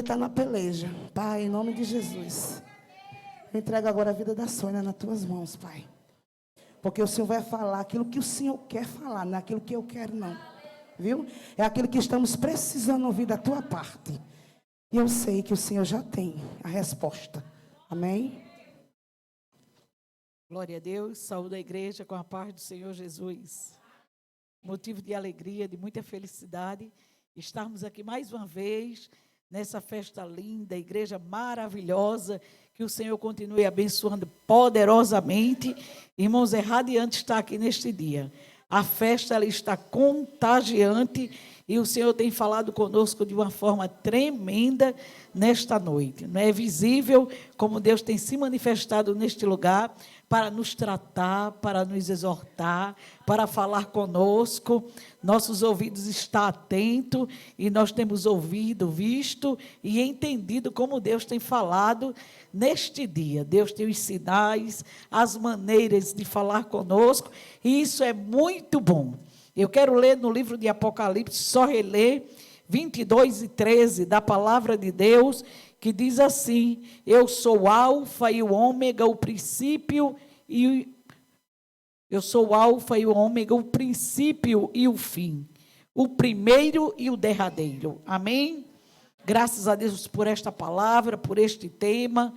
está na peleja. Pai, em nome de Jesus, eu entrego agora a vida da Sônia nas tuas mãos, Pai. Porque o Senhor vai falar aquilo que o Senhor quer falar, não é aquilo que eu quero, não. Viu? É aquilo que estamos precisando ouvir da tua parte. E eu sei que o Senhor já tem a resposta. Amém? Glória a Deus, saúde a igreja com a paz do Senhor Jesus. Motivo de alegria, de muita felicidade, estarmos aqui mais uma vez, nessa festa linda, igreja maravilhosa, que o Senhor continue abençoando poderosamente. Irmãos, é radiante estar aqui neste dia. A festa ela está contagiante e o Senhor tem falado conosco de uma forma tremenda nesta noite. Não é visível como Deus tem se manifestado neste lugar para nos tratar, para nos exortar, para falar conosco. Nossos ouvidos estão atentos e nós temos ouvido, visto e entendido como Deus tem falado neste dia. Deus tem os sinais, as maneiras de falar conosco e isso é muito bom. Eu quero ler no livro de Apocalipse, só reler 22 e 13 da palavra de Deus, que diz assim: eu sou o alfa e o ômega, o princípio e eu sou o alfa e o ômega, o princípio e o fim, o primeiro e o derradeiro. Amém? Graças a Deus por esta palavra, por este tema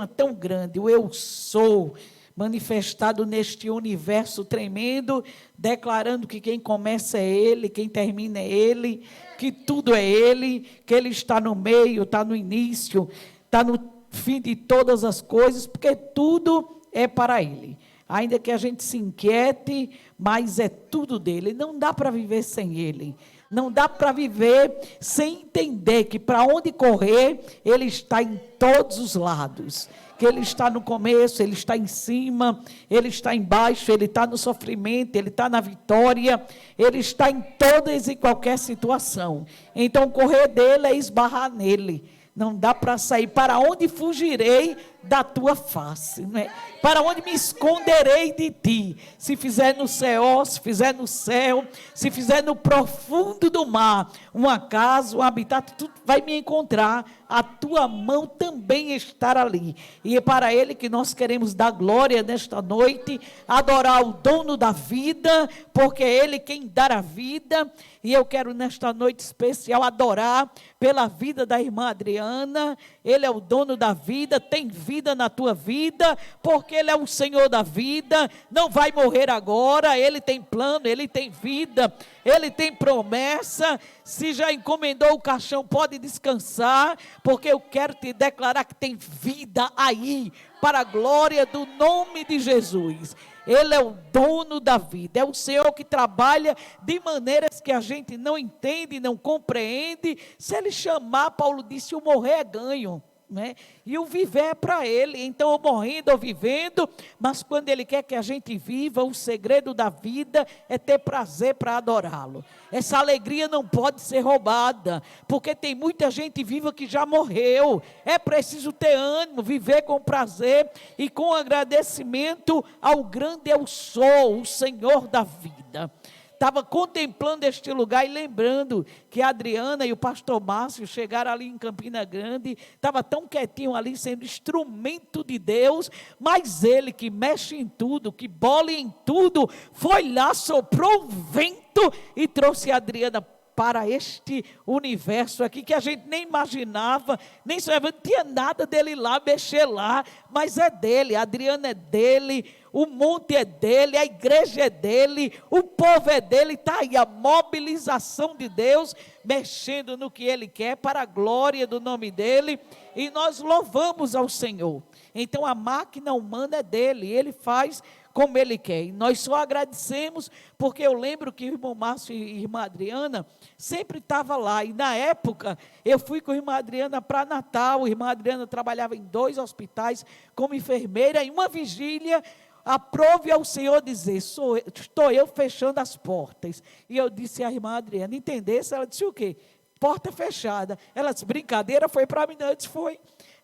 tão grande, o eu sou, manifestado neste universo tremendo, declarando que quem começa é Ele, quem termina é Ele, que tudo é Ele, que Ele está no meio, está no início, está no fim de todas as coisas, porque tudo é para Ele. Ainda que a gente se inquiete, mas é tudo dele. Não dá para viver sem Ele. Não dá para viver sem entender que para onde correr, Ele está em todos os lados. Que Ele está no começo, Ele está em cima, Ele está embaixo, Ele está no sofrimento, Ele está na vitória, Ele está em todas e qualquer situação. Então, correr dele é esbarrar nele. Não dá para sair. Para onde fugirei da tua face? Não é? Para onde me esconderei de ti? Se fizer no céu, se fizer no céu, se fizer no profundo do mar, uma casa, um habitat, tu vai me encontrar. A tua mão também estará ali. E é para Ele que nós queremos dar glória nesta noite, adorar o dono da vida, porque é Ele quem dá a vida. E eu quero nesta noite especial adorar pela vida da irmã Adriana. Ele é o dono da vida, tem vida na tua vida, porque Ele é o Senhor da vida, não vai morrer agora, Ele tem plano, Ele tem vida, Ele tem promessa. Se já encomendou o caixão, pode descansar, porque eu quero te declarar que tem vida aí, para a glória do nome de Jesus. Ele é o dono da vida, é o Senhor que trabalha de maneiras que a gente não entende, não compreende. Se Ele chamar, Paulo disse, o morrer é ganho, né? E o viver é para Ele. Então, ou morrendo ou vivendo, mas quando Ele quer que a gente viva, o segredo da vida é ter prazer para adorá-lo. Essa alegria não pode ser roubada, porque tem muita gente viva que já morreu. É preciso ter ânimo, viver com prazer e com agradecimento ao grande eu sou, o Senhor da vida. Estava contemplando este lugar e lembrando que a Adriana e o pastor Márcio chegaram ali em Campina Grande, estava tão quietinho ali, sendo instrumento de Deus, mas Ele que mexe em tudo, que bola em tudo, foi lá, soprou um vento e trouxe a Adriana para este universo aqui, que a gente nem imaginava, nem sonhava, não tinha nada dele lá, mexer lá, mas é dele, a Adriana é dele, o monte é dele, a igreja é dele, o povo é dele, está aí a mobilização de Deus, mexendo no que Ele quer, para a glória do nome dEle, e nós louvamos ao Senhor. Então a máquina humana é dele, Ele faz como Ele quer, e nós só agradecemos, porque eu lembro que o irmão Márcio e a irmã Adriana sempre estavam lá, e na época eu fui com a irmã Adriana para Natal. A irmã Adriana trabalhava em 2 hospitais como enfermeira, em uma vigília, aprove ao Senhor dizer, estou eu fechando as portas, e eu disse à irmã Adriana, entendesse? Ela disse o quê? Porta fechada. Ela disse, brincadeira, foi para mim? Não, eu disse, foi.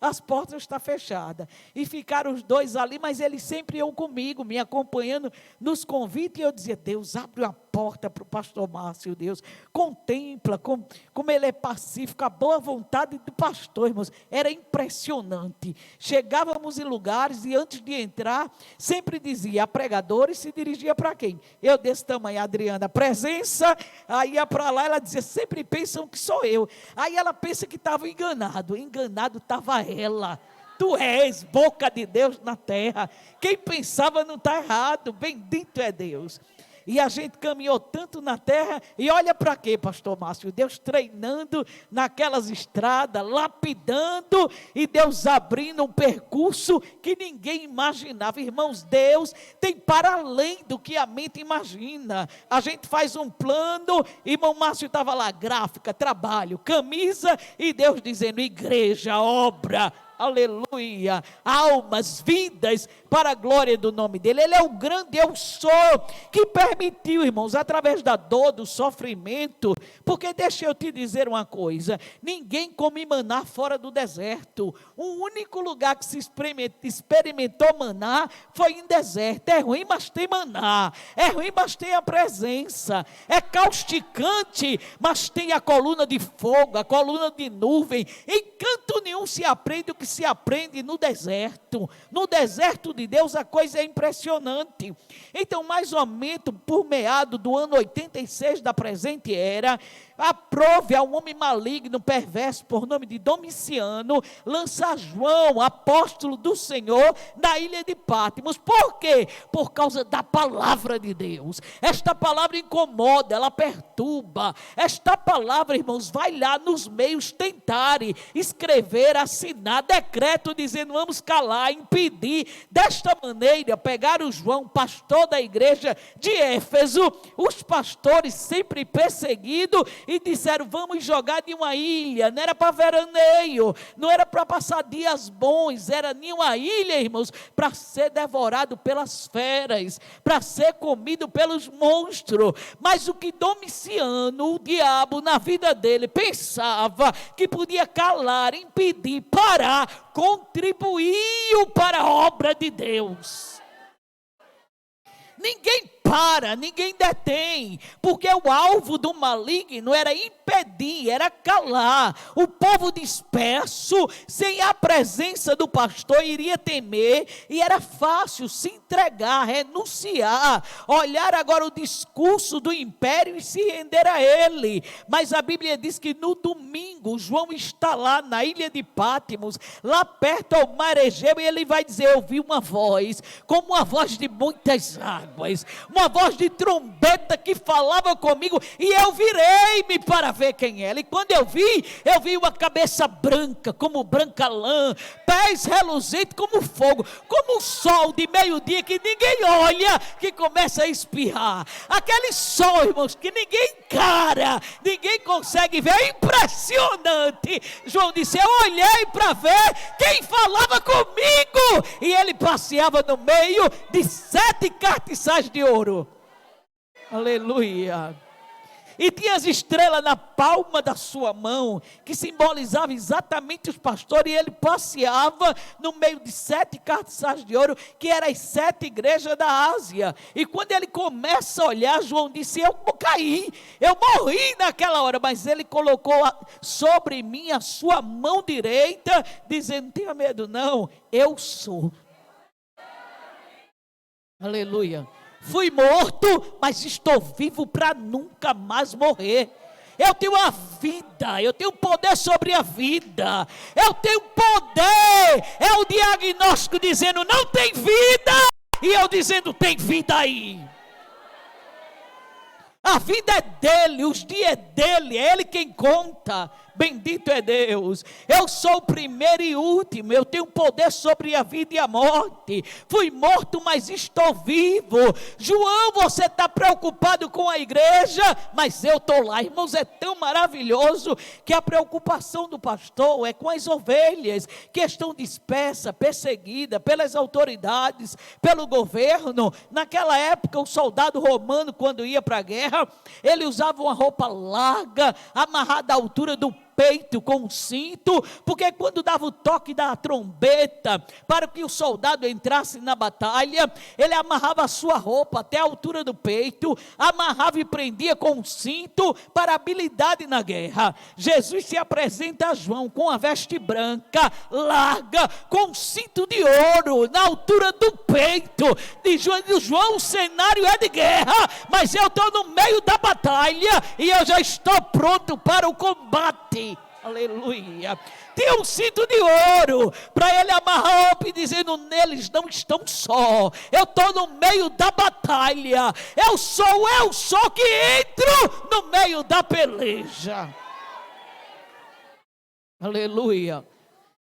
as portas estão fechadas. E ficaram os dois ali, mas eles sempre iam comigo, me acompanhando nos convites, e eu dizia, Deus, abre uma porta para o pastor Márcio, Deus, contempla como ele é pacífico, a boa vontade do pastor, irmãos, era impressionante. Chegávamos em lugares e antes de entrar, sempre dizia, a pregadora, e se dirigia para quem? Eu desse tamanho, Adriana, presença, aí ia para lá, ela dizia, sempre pensam que sou eu. Aí ela pensa que estava enganado estava ela. Tu és boca de Deus na terra. Quem pensava não está errado, bendito é Deus. E a gente caminhou tanto na terra, e olha para quê, pastor Márcio? Deus treinando naquelas estradas, lapidando, e Deus abrindo um percurso que ninguém imaginava. Irmãos, Deus tem para além do que a mente imagina. A gente faz um plano, irmão Márcio estava lá, gráfica, trabalho, camisa, e Deus dizendo, igreja, obra, aleluia, almas, vidas, para a glória do nome dele. Ele é o grande eu sou, que permitiu, irmãos, através da dor, do sofrimento, porque deixa eu te dizer uma coisa, ninguém come maná fora do deserto. O único lugar que se experimentou maná foi em deserto. É ruim, mas tem maná, é ruim, mas tem a presença, é causticante, mas tem a coluna de fogo, a coluna de nuvem. Em canto nenhum se aprende o que se aprende no deserto. No deserto de Deus a coisa é impressionante. Então, mais ou menos por meado do ano 86 da presente era, aprove a um homem maligno, perverso, por nome de Domiciano, lançar João, apóstolo do Senhor, na ilha de Patmos. Por quê? Por causa da palavra de Deus. Esta palavra incomoda, ela perturba. Esta palavra, irmãos, vai lá nos meios tentar escrever, assinar decreto dizendo, vamos calar, impedir. Desta maneira, pegaram João, pastor da igreja de Éfeso, os pastores sempre perseguidos, e disseram, vamos jogar de uma ilha. Não era para veraneio, não era para passar dias bons, era de uma ilha, irmãos, para ser devorado pelas feras, para ser comido pelos monstros. Mas o que Domiciano, o diabo, na vida dele, pensava que podia calar, impedir, parar, contribuiu para a obra de Deus. Ninguém para, ninguém detém, porque o alvo do maligno era impedir, era calar. O povo disperso, sem a presença do pastor, iria temer, e era fácil se entregar, renunciar, olhar agora o discurso do império e se render a ele. Mas a Bíblia diz que no domingo, João está lá na ilha de Patmos, lá perto ao mar Egeu, e ele vai dizer, eu ouvi uma voz, como uma voz de muitas águas, uma voz de trombeta que falava comigo, e eu virei-me para ver quem era. E quando eu vi uma cabeça branca, como branca lã, pés reluzentes como fogo, como o sol de meio-dia que ninguém olha, que começa a espirrar. Aquele sol, irmãos, que ninguém encara, ninguém consegue ver, é impressionante. João disse, eu olhei para ver quem falava comigo, e ele passeava no meio de 7 castiçais de ouro. Aleluia. E tinha as estrelas na palma da sua mão, que simbolizava exatamente os pastores, e ele passeava no meio de 7 castiçais de ouro, que eram as 7 igrejas da Ásia. E quando ele começa a olhar, João disse, eu caí, eu morri naquela hora, mas ele colocou sobre mim a sua mão direita, dizendo, não tenha medo não, eu sou. Aleluia. Fui morto, mas estou vivo para nunca mais morrer. Eu tenho a vida, eu tenho poder sobre a vida, eu tenho poder. É o diagnóstico dizendo não tem vida, e eu dizendo tem vida aí. A vida é dele, os dias é dele, é ele quem conta. Bendito é Deus. Eu sou o primeiro e último, eu tenho poder sobre a vida e a morte. Fui morto, mas estou vivo. João, você está preocupado com a igreja, mas eu estou lá. Irmãos, é tão maravilhoso que a preocupação do pastor é com as ovelhas que estão dispersas, perseguidas pelas autoridades, pelo governo. Naquela época, o soldado romano, quando ia para a guerra, ele usava uma roupa larga, amarrada à altura do peito com um cinto, porque quando dava o toque da trombeta, para que o soldado entrasse na batalha, ele amarrava a sua roupa até a altura do peito, amarrava e prendia com um cinto para habilidade na guerra. Jesus se apresenta a João com a veste branca, larga, com um cinto de ouro na altura do peito. De João, o cenário é de guerra, mas eu estou no meio da batalha e eu já estou pronto para o combate. Aleluia. Tem um cinto de ouro para ele amarrar a roupa e dizendo: neles não estão só, eu estou no meio da batalha, eu sou que entro no meio da peleja. Aleluia.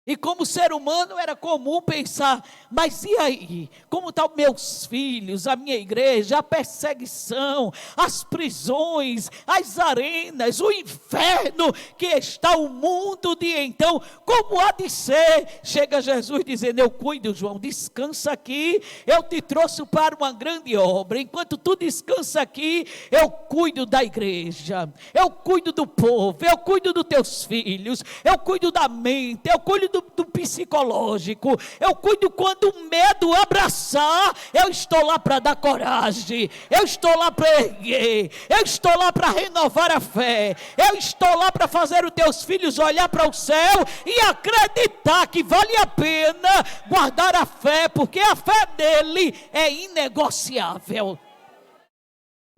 E como ser humano era comum pensar: mas e aí? Como estão meus filhos, a minha igreja, a perseguição, as prisões, as arenas, o inferno que está o mundo de então? Como há de ser? Chega Jesus dizendo: eu cuido, João, descansa aqui, eu te trouxe para uma grande obra. Enquanto tu descansa aqui, eu cuido da igreja, eu cuido do povo, eu cuido dos teus filhos, eu cuido da mente, eu cuido do psicológico, eu cuido quando o medo abraçar, eu estou lá para dar coragem, eu estou lá para erguer, eu estou lá para renovar a fé, eu estou lá para fazer os teus filhos olhar para o céu e acreditar que vale a pena guardar a fé, porque a fé dele é inegociável.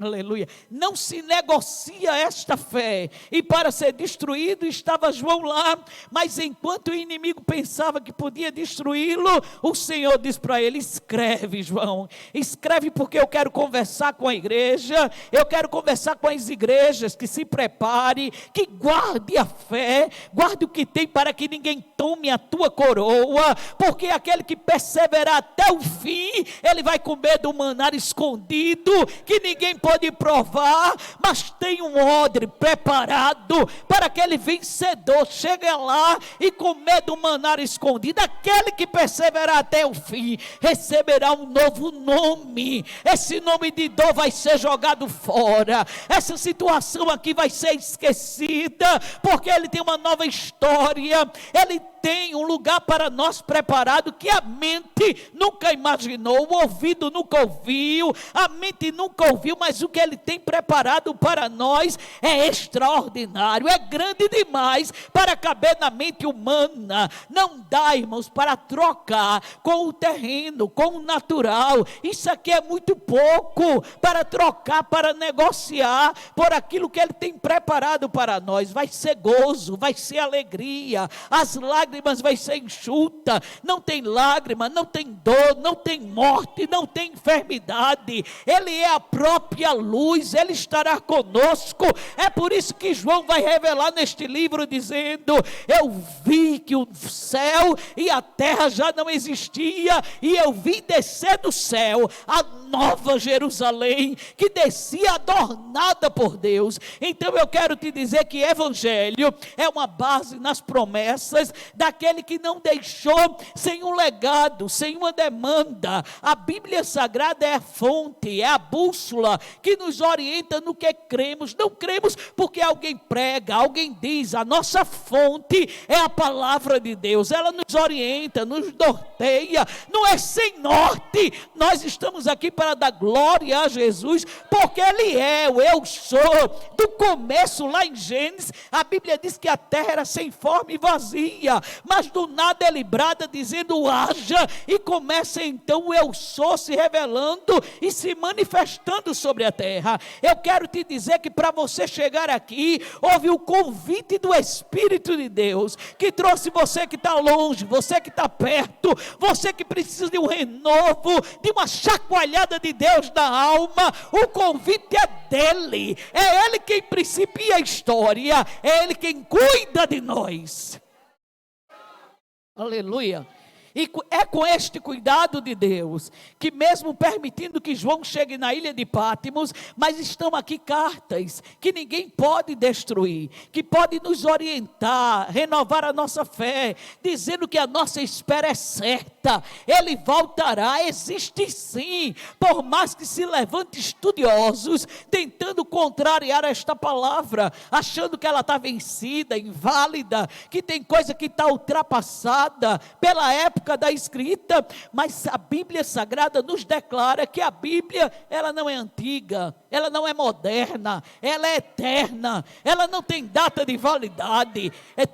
Aleluia. Não se negocia esta fé. E para ser destruído estava João lá, mas enquanto o inimigo pensava que podia destruí-lo, o Senhor disse para ele: escreve, João, escreve, porque eu quero conversar com a igreja, eu quero conversar com as igrejas, que se prepare, que guarde a fé, guarde o que tem, para que ninguém tome a tua coroa, porque aquele que perseverar até o fim, ele vai comer do maná escondido, que ninguém pode provar, mas tem um odre preparado para aquele vencedor chegar lá e comer do maná escondido. Aquele que perseverar até o fim receberá um novo nome. Esse nome de dor vai ser jogado fora, essa situação aqui vai ser esquecida, porque ele tem uma nova história, ele tem um lugar para nós preparado, que a mente nunca imaginou, o ouvido nunca ouviu, a mente nunca ouviu, mas o que ele tem preparado para nós é extraordinário, é grande demais para caber na mente humana. Não dá, irmãos, para trocar com o terreno, com o natural. Isso aqui é muito pouco para trocar, para negociar por aquilo que ele tem preparado para nós. Vai ser gozo, vai ser alegria, as lágrimas vai ser enxuta, não tem lágrima, não tem dor, não tem morte, não tem enfermidade. Ele é a própria luz, ele estará conosco. É por isso que João vai revelar neste livro dizendo: eu vi que o céu e a terra já não existia, e eu vi descer do céu a nova Jerusalém, que descia adornada por Deus. Então eu quero te dizer que evangelho é uma base nas promessas daquele que não deixou sem um legado, sem uma demanda. A Bíblia Sagrada é a fonte, é a bússola que nos orienta no que cremos. Não cremos porque alguém prega, alguém diz. A nossa fonte é a palavra de Deus, ela nos orienta, nos norteia, não é sem norte. Nós estamos aqui para dar glória a Jesus, porque Ele é o eu sou. Do começo lá em Gênesis, a Bíblia diz que a terra era sem forma e vazia, mas do nada Ele brada dizendo: haja, e começa então o eu sou se revelando e se manifestando sobre a terra. Eu quero te dizer que para você chegar aqui, houve o convite do Espírito de Deus, que trouxe você que está longe, você que está perto, você que precisa de um renovo, de uma chacoalhada de Deus na alma. O convite é dele, é Ele quem principia a história, é Ele quem cuida de nós. Aleluia. E é com este cuidado de Deus, que mesmo permitindo que João chegue na ilha de Pátimos, mas estão aqui cartas que ninguém pode destruir, que pode nos orientar, renovar a nossa fé, dizendo que a nossa espera é certa, Ele voltará, existe sim, por mais que se levante estudiosos, tentando contrariar esta palavra, achando que ela está vencida, inválida, que tem coisa que está ultrapassada pela época da escrita, mas a Bíblia Sagrada nos declara que a Bíblia, ela não é antiga, ela não é moderna, ela é eterna, ela não tem data de validade,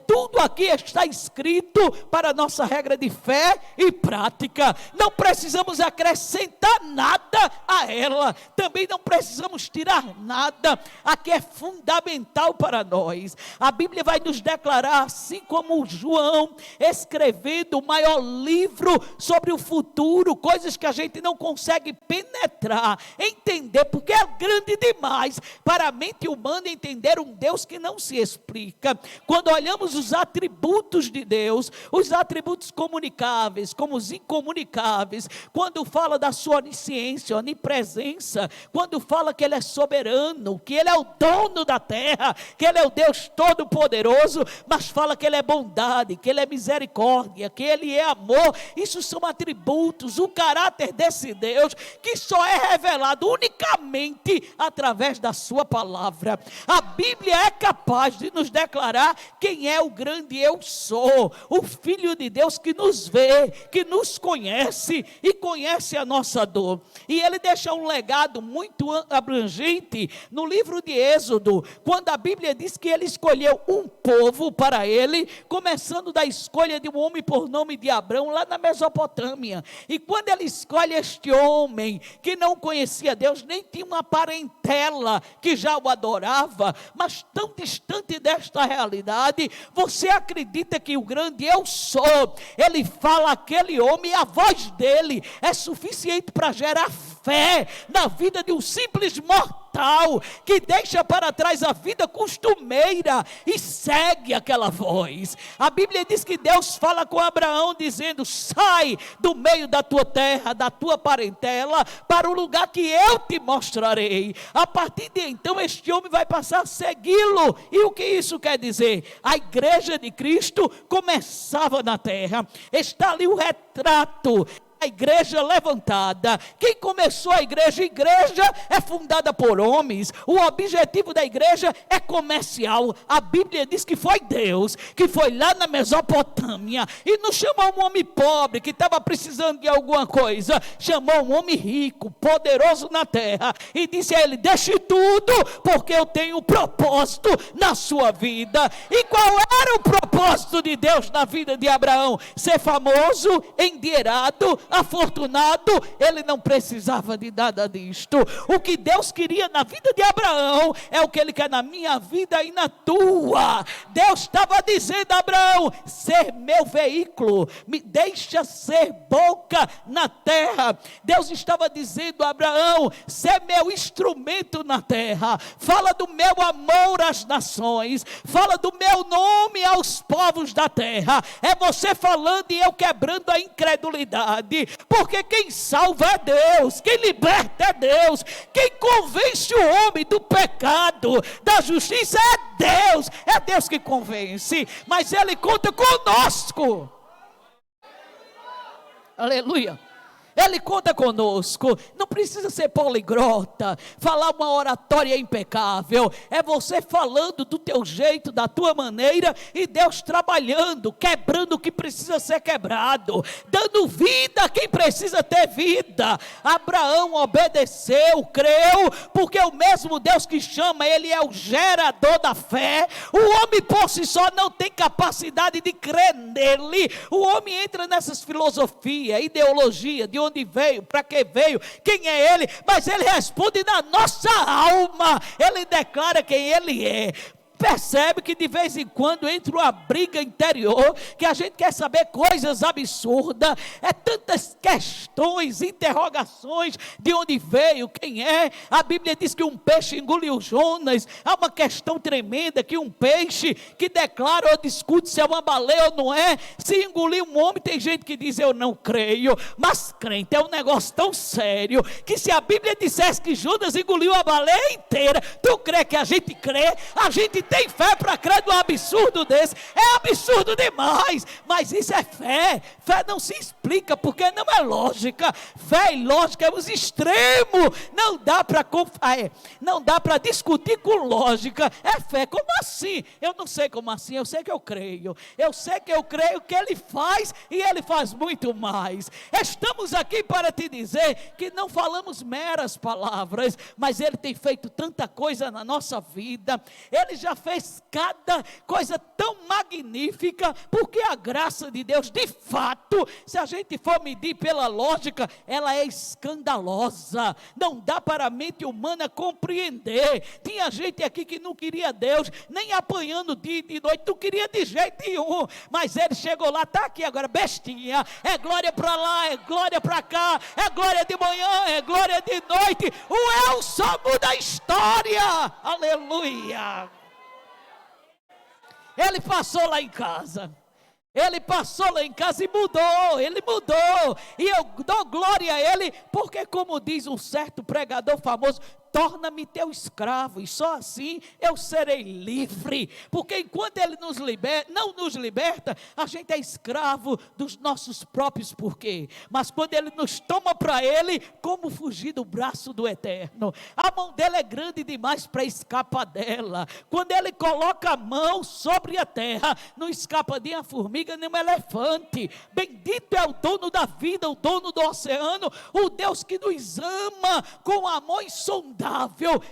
tudo aqui está escrito para a nossa regra de fé e prática, não precisamos acrescentar nada a ela, também não precisamos tirar nada, aqui é fundamental para nós, a Bíblia vai nos declarar, assim como João, escrevendo o maior livro sobre o futuro, coisas que a gente não consegue penetrar, entender, porque é grande demais para a mente humana entender um Deus que não se explica. Quando olhamos os atributos de Deus, os atributos comunicáveis, como os incomunicáveis, quando fala da sua onisciência, onipresença, quando fala que Ele é soberano, que Ele é o dono da terra, que Ele é o Deus todo-poderoso, mas fala que Ele é bondade, que Ele é misericórdia, que Ele é amor, isso são atributos, o caráter desse Deus, que só é revelado unicamente através da sua palavra. A Bíblia é capaz de nos declarar quem é o grande eu sou, o Filho de Deus que nos vê, que nos conhece e conhece a nossa dor, e Ele deixa um legado muito abrangente no livro de Êxodo, quando a Bíblia diz que Ele escolheu um povo para Ele, começando da escolha de um homem por nome de Abrão, lá na Mesopotâmia, e quando Ele escolhe este homem, que não conhecia Deus, nem tinha uma parentela que já o adorava, mas tão distante desta realidade, você acredita que o grande eu sou, Ele fala aquele homem, e a voz dele é suficiente para gerar fé na vida de um simples mortal, que deixa para trás a vida costumeira e segue aquela voz. A Bíblia diz que Deus fala com Abraão dizendo: sai do meio da tua terra, da tua parentela, para o lugar que eu te mostrarei. A partir de então este homem vai passar a segui-lo. E o que isso quer dizer? A igreja de Cristo começava na terra. Está ali o retrato, a igreja levantada. Quem começou a igreja? A igreja é fundada por homens. O objetivo da igreja é comercial. A Bíblia diz que foi Deus que foi lá na Mesopotâmia e não chamou um homem pobre que estava precisando de alguma coisa, chamou um homem rico, poderoso na terra, e disse a ele: deixe tudo, porque eu tenho um propósito na sua vida. E qual era o propósito de Deus na vida de Abraão? Ser famoso, endinheirado, afortunado. Ele não precisava de nada disto. O que Deus queria na vida de Abraão é o que Ele quer na minha vida e na tua. Deus estava dizendo a Abraão: ser meu veículo, me deixa ser boca na terra. Deus estava dizendo a Abraão: ser meu instrumento na terra, fala do meu amor às nações, fala do meu nome aos povos da terra. É você falando e eu quebrando a incredulidade, porque quem salva é Deus, quem liberta é Deus, quem convence o homem do pecado, da justiça é Deus que convence, mas Ele conta conosco. Aleluia. Ele conta conosco. Não precisa ser poliglota, falar uma oratória impecável. É você falando do teu jeito, da tua maneira, e Deus trabalhando, quebrando o que precisa ser quebrado, dando vida a quem precisa ter vida. Abraão obedeceu, creu, porque o mesmo Deus que chama, Ele é o gerador da fé. O homem por si só não tem capacidade de crer nele. O homem entra nessas filosofias, ideologia, de onde veio, para que veio, quem é Ele, mas Ele responde na nossa alma. Ele declara quem Ele é. Percebe que de vez em quando entra uma briga interior, que a gente quer saber coisas absurdas, é tantas questões, interrogações, de onde veio, quem é. A Bíblia diz que um peixe engoliu Jonas. Há uma questão tremenda, que um peixe que declara ou discute se é uma baleia ou não é, se engoliu um homem, tem gente que diz eu não creio, mas crente é um negócio tão sério, que se a Bíblia dissesse que Judas engoliu a baleia inteira, tu crê que a gente crê? A gente tem fé para crer num absurdo desse? É absurdo demais, mas isso é fé. Fé não se explica, porque não é lógica. Fé e lógica é os extremos, não dá para discutir com lógica. É fé. Como assim? Eu não sei como assim, eu sei que eu creio que Ele faz, e Ele faz muito mais. Estamos aqui para te dizer que não falamos meras palavras, mas Ele tem feito tanta coisa na nossa vida. Ele já fez cada coisa tão magnífica, porque a graça de Deus, de fato, se a gente for medir pela lógica, ela é escandalosa, não dá para a mente humana compreender. Tinha gente aqui que não queria Deus, nem apanhando dia e de noite, não queria de jeito nenhum, mas Ele chegou lá, está aqui agora, bestinha, é glória para lá, é glória para cá, é glória de manhã, é glória de noite. O eu só muda a história, aleluia. Ele passou lá em casa, ele mudou, e eu dou glória a Ele, porque como diz um certo pregador famoso, torna-me teu escravo, e só assim eu serei livre, porque enquanto Ele não nos liberta, a gente é escravo dos nossos próprios porquê, mas quando Ele nos toma para Ele, como fugir do braço do Eterno? A mão dele é grande demais para escapar dela. Quando Ele coloca a mão sobre a terra, não escapa nem a formiga, nem um elefante. Bendito é o dono da vida, o dono do oceano, o Deus que nos ama com amor insondável.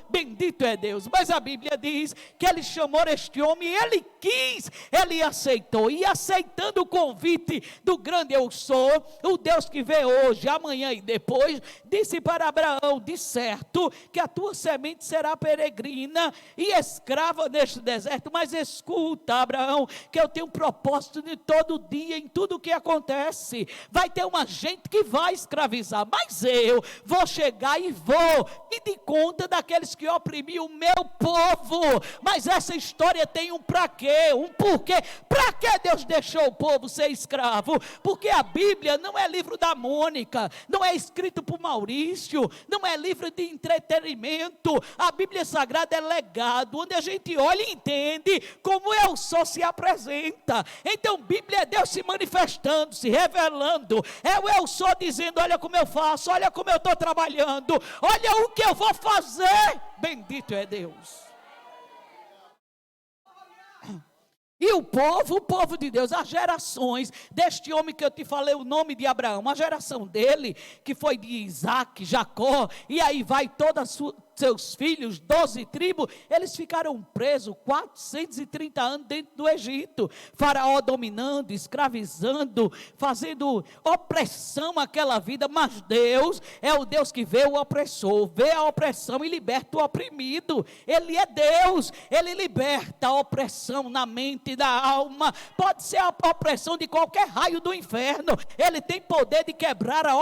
Bendito é Deus. Mas a Bíblia diz que Ele chamou este homem, Ele quis, Ele aceitou, e aceitando o convite do grande eu sou, o Deus que vê hoje, amanhã e depois, disse para Abraão, de certo que a tua semente será peregrina e escrava neste deserto, mas escuta, Abraão, que eu tenho um propósito de todo dia, em tudo o que acontece. Vai ter uma gente que vai escravizar, mas eu vou chegar e vou pedir conta daqueles que oprimiam o meu povo. Mas essa história tem um para quê, um porquê. Para que Deus deixou o povo ser escravo? Porque a Bíblia não é livro da Mônica, não é escrito por Maurício, não é livro de entretenimento. A Bíblia Sagrada é legado, onde a gente olha e entende como eu sou se apresenta. Então Bíblia é Deus se manifestando, se revelando, é o eu sou dizendo, olha como eu faço, olha como eu estou trabalhando, olha o que eu vou fazer. Bendito é Deus. E o povo de Deus, as gerações deste homem que eu te falei, o nome de Abraão, a geração dele, que foi de Isaac, Jacó, e aí vai todos seus filhos, 12 tribos, eles ficaram presos 430 anos dentro do Egito, Faraó dominando, escravizando, fazendo opressão àquela vida, mas Deus é o Deus que vê o opressor, vê a opressão e liberta o oprimido. Ele é Deus, Ele liberta a opressão na mente e na alma, pode ser a opressão de qualquer raio do inferno, Ele tem poder de quebrar a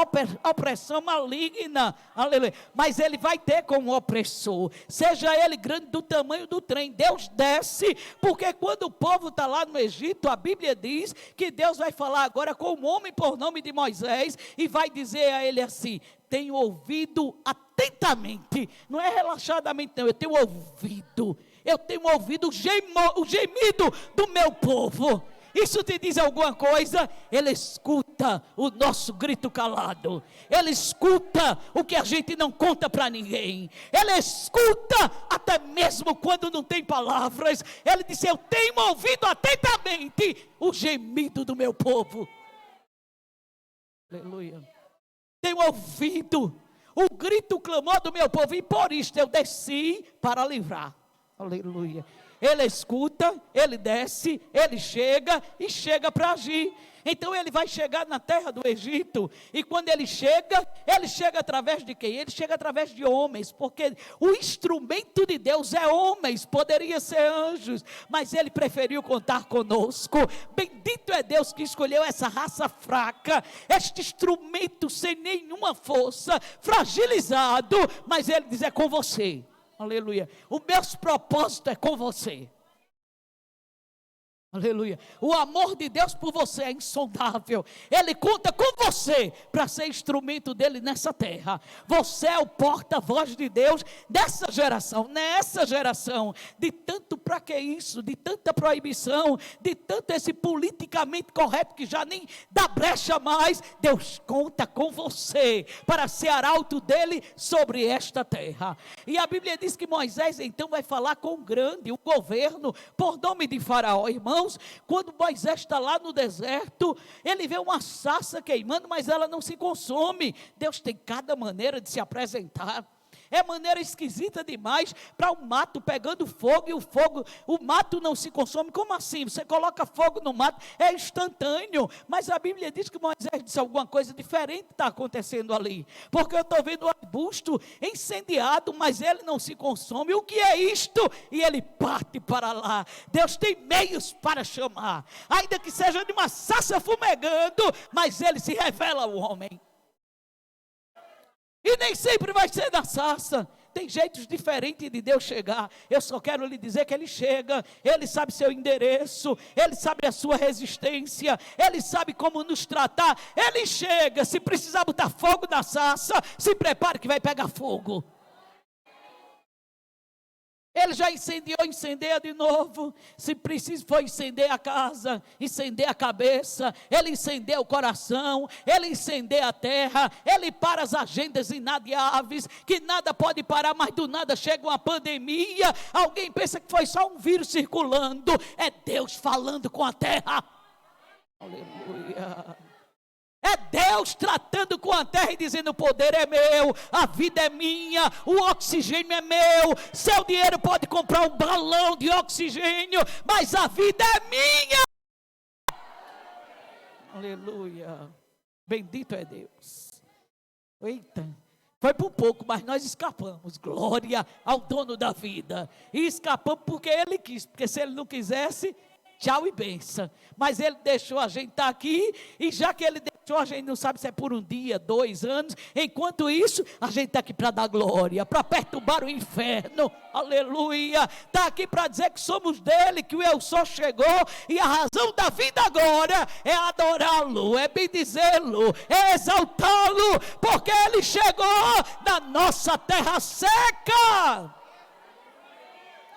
opressão maligna, aleluia, mas Ele vai ter como opressor, seja ele grande do tamanho do trem, Deus desce, porque quando o povo está lá no Egito, a Bíblia diz que Deus vai falar agora com um homem por nome de Moisés, e vai dizer a ele assim, tenho ouvido atentamente, não é relaxadamente não, eu tenho ouvido o gemido do meu povo. Isso te diz alguma coisa? Ele escuta o nosso grito calado, Ele escuta o que a gente não conta para ninguém, Ele escuta até mesmo quando não tem palavras. Ele disse, eu tenho ouvido atentamente o gemido do meu povo, aleluia, tenho ouvido o grito, o clamor do meu povo, e por isto eu desci para livrar, aleluia. ele escuta, ele desce, ele chega e chega para agir. Então ele vai chegar na terra do Egito, e quando ele chega através de quem? Ele chega através de homens, porque o instrumento de Deus é homens, poderia ser anjos, mas ele preferiu contar conosco. Bendito é Deus que escolheu essa raça fraca, este instrumento sem nenhuma força, fragilizado, mas ele diz: é com você, aleluia, o meu propósito é com você. Aleluia. O amor de Deus por você é insondável. Ele conta com você para ser instrumento dele nessa terra. Você é o porta-voz de Deus dessa geração, nessa geração. De tanto para que isso, de tanta proibição, de tanto esse politicamente correto que já nem dá brecha mais. Deus conta com você para ser arauto dele sobre esta terra. E a Bíblia diz que Moisés então vai falar com o grande, o governo, por nome de Faraó. Irmãos, quando Moisés está lá no deserto, ele vê uma sarça queimando, mas ela não se consome. Deus tem cada maneira de se apresentar. É maneira esquisita demais para um mato pegando fogo, e o mato não se consome. Como assim? Você coloca fogo no mato, é instantâneo. Mas a Bíblia diz que Moisés disse: alguma coisa diferente está acontecendo ali, porque eu estou vendo um arbusto incendiado, mas ele não se consome. O que é isto? E ele parte para lá. Deus tem meios para chamar, ainda que seja de uma sarça fumegando, mas ele se revela ao homem. E nem sempre vai ser da sarça. Tem jeitos diferentes de Deus chegar. Eu só quero lhe dizer que Ele chega. Ele sabe seu endereço. Ele sabe a sua resistência. Ele sabe como nos tratar. Ele chega. Se precisar botar fogo na sarça, se prepare que vai pegar fogo. Ele já incendiou, incendeia de novo. Se preciso for incendeia a casa, incendeia a cabeça, ele incendeia o coração, ele incendeia a terra, ele para as agendas inadiáveis, que nada pode parar, mas do nada chega uma pandemia. Alguém pensa que foi só um vírus circulando, é Deus falando com a terra. Aleluia. É Deus tratando com a terra e dizendo: o poder é meu, a vida é minha, o oxigênio é meu. Seu dinheiro pode comprar um balão de oxigênio, mas a vida é minha. Aleluia. Bendito é Deus. Eita, foi por pouco, mas nós escapamos. Glória ao dono da vida. E escapamos porque Ele quis, porque se Ele não quisesse, tchau e benção. Mas Ele deixou a gente estar aqui, e já que Ele deixou, a gente não sabe se é por um dia, 2 anos. Enquanto isso, a gente está aqui para dar glória, para perturbar o inferno. Aleluia. Está aqui para dizer que somos dele, que o eu sou chegou, e a razão da vida agora é adorá-lo, é bendizê-lo, é exaltá-lo, porque Ele chegou na nossa terra seca.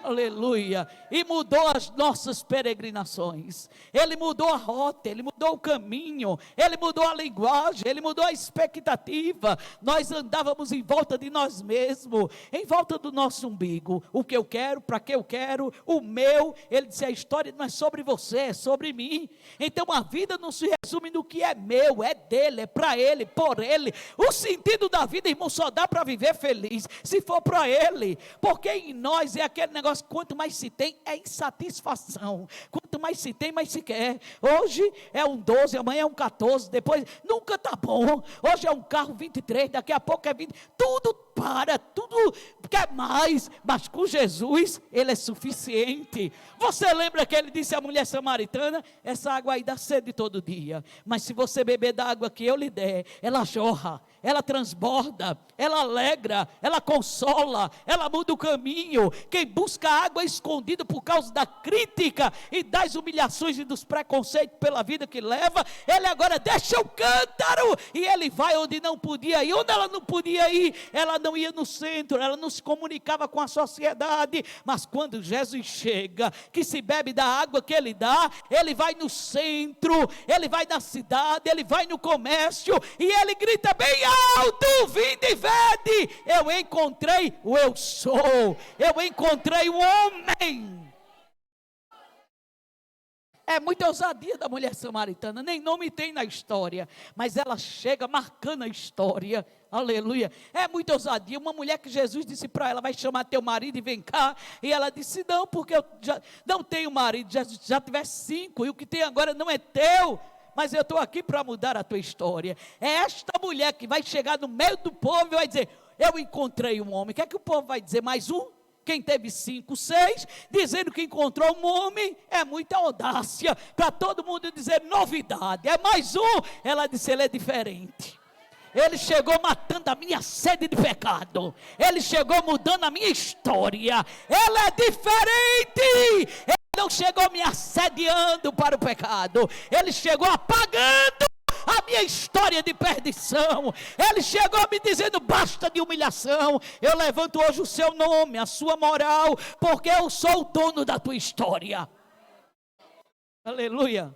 Aleluia. E mudou as nossas peregrinações. Ele mudou a rota, Ele mudou o caminho, Ele mudou a linguagem, Ele mudou a expectativa. Nós andávamos em volta de nós mesmos, em volta do nosso umbigo. O que eu quero, para que eu quero, o meu. Ele disse: a história não é sobre você, é sobre mim. Então a vida não se resume no que é meu, é dele, é para ele, por ele. O sentido da vida, irmão, só dá para viver feliz se for para ele, porque em nós é aquele negócio: quanto mais se tem, é insatisfação. Quanto mais se tem, mais se quer. Hoje é um 12, amanhã é um 14, depois nunca está bom. Hoje é um carro 23, daqui a pouco é 20. Tudo para, tudo quer mais, mas com Jesus Ele é suficiente. Você lembra que Ele disse à mulher samaritana: essa água aí dá sede todo dia, mas se você beber da água que eu lhe der, ela jorra, ela transborda, ela alegra, ela consola, ela muda o caminho. Quem busca água escondida por causa da crítica e das humilhações e dos preconceitos pela vida que leva, ele agora deixa o cântaro e ele vai onde não podia ir. Onde ela não podia ir, ela não ia no centro, ela não se comunicava com a sociedade. Mas quando Jesus chega, que se bebe da água que Ele dá, Ele vai no centro, Ele vai na cidade, Ele vai no comércio, e Ele grita bem alto: vinde e vede, eu encontrei o eu sou, eu encontrei o homem. É muita ousadia da mulher samaritana, nem nome tem na história, mas ela chega marcando a história. Aleluia. É muita ousadia. Uma mulher que Jesus disse para ela, vai chamar teu marido e vem cá. E ela disse, não, porque eu já não tenho marido, já tivesse 5, e o que tem agora não é teu. Mas eu estou aqui para mudar a tua história. É esta mulher que vai chegar no meio do povo e vai dizer, eu encontrei um homem. O que é que o povo vai dizer? Mais um? Quem teve 5, 6, dizendo que encontrou um homem, é muita audácia. Para todo mundo dizer novidade. É mais um. Ela disse, ele é diferente. Ele chegou matando a minha sede de pecado. Ele chegou mudando a minha história. Ele é diferente. Ele não chegou me assediando para o pecado. Ele chegou apagando a minha história de perdição. Ele chegou me dizendo, basta de humilhação. Eu levanto hoje o seu nome, a sua moral, porque eu sou o dono da tua história. Aleluia.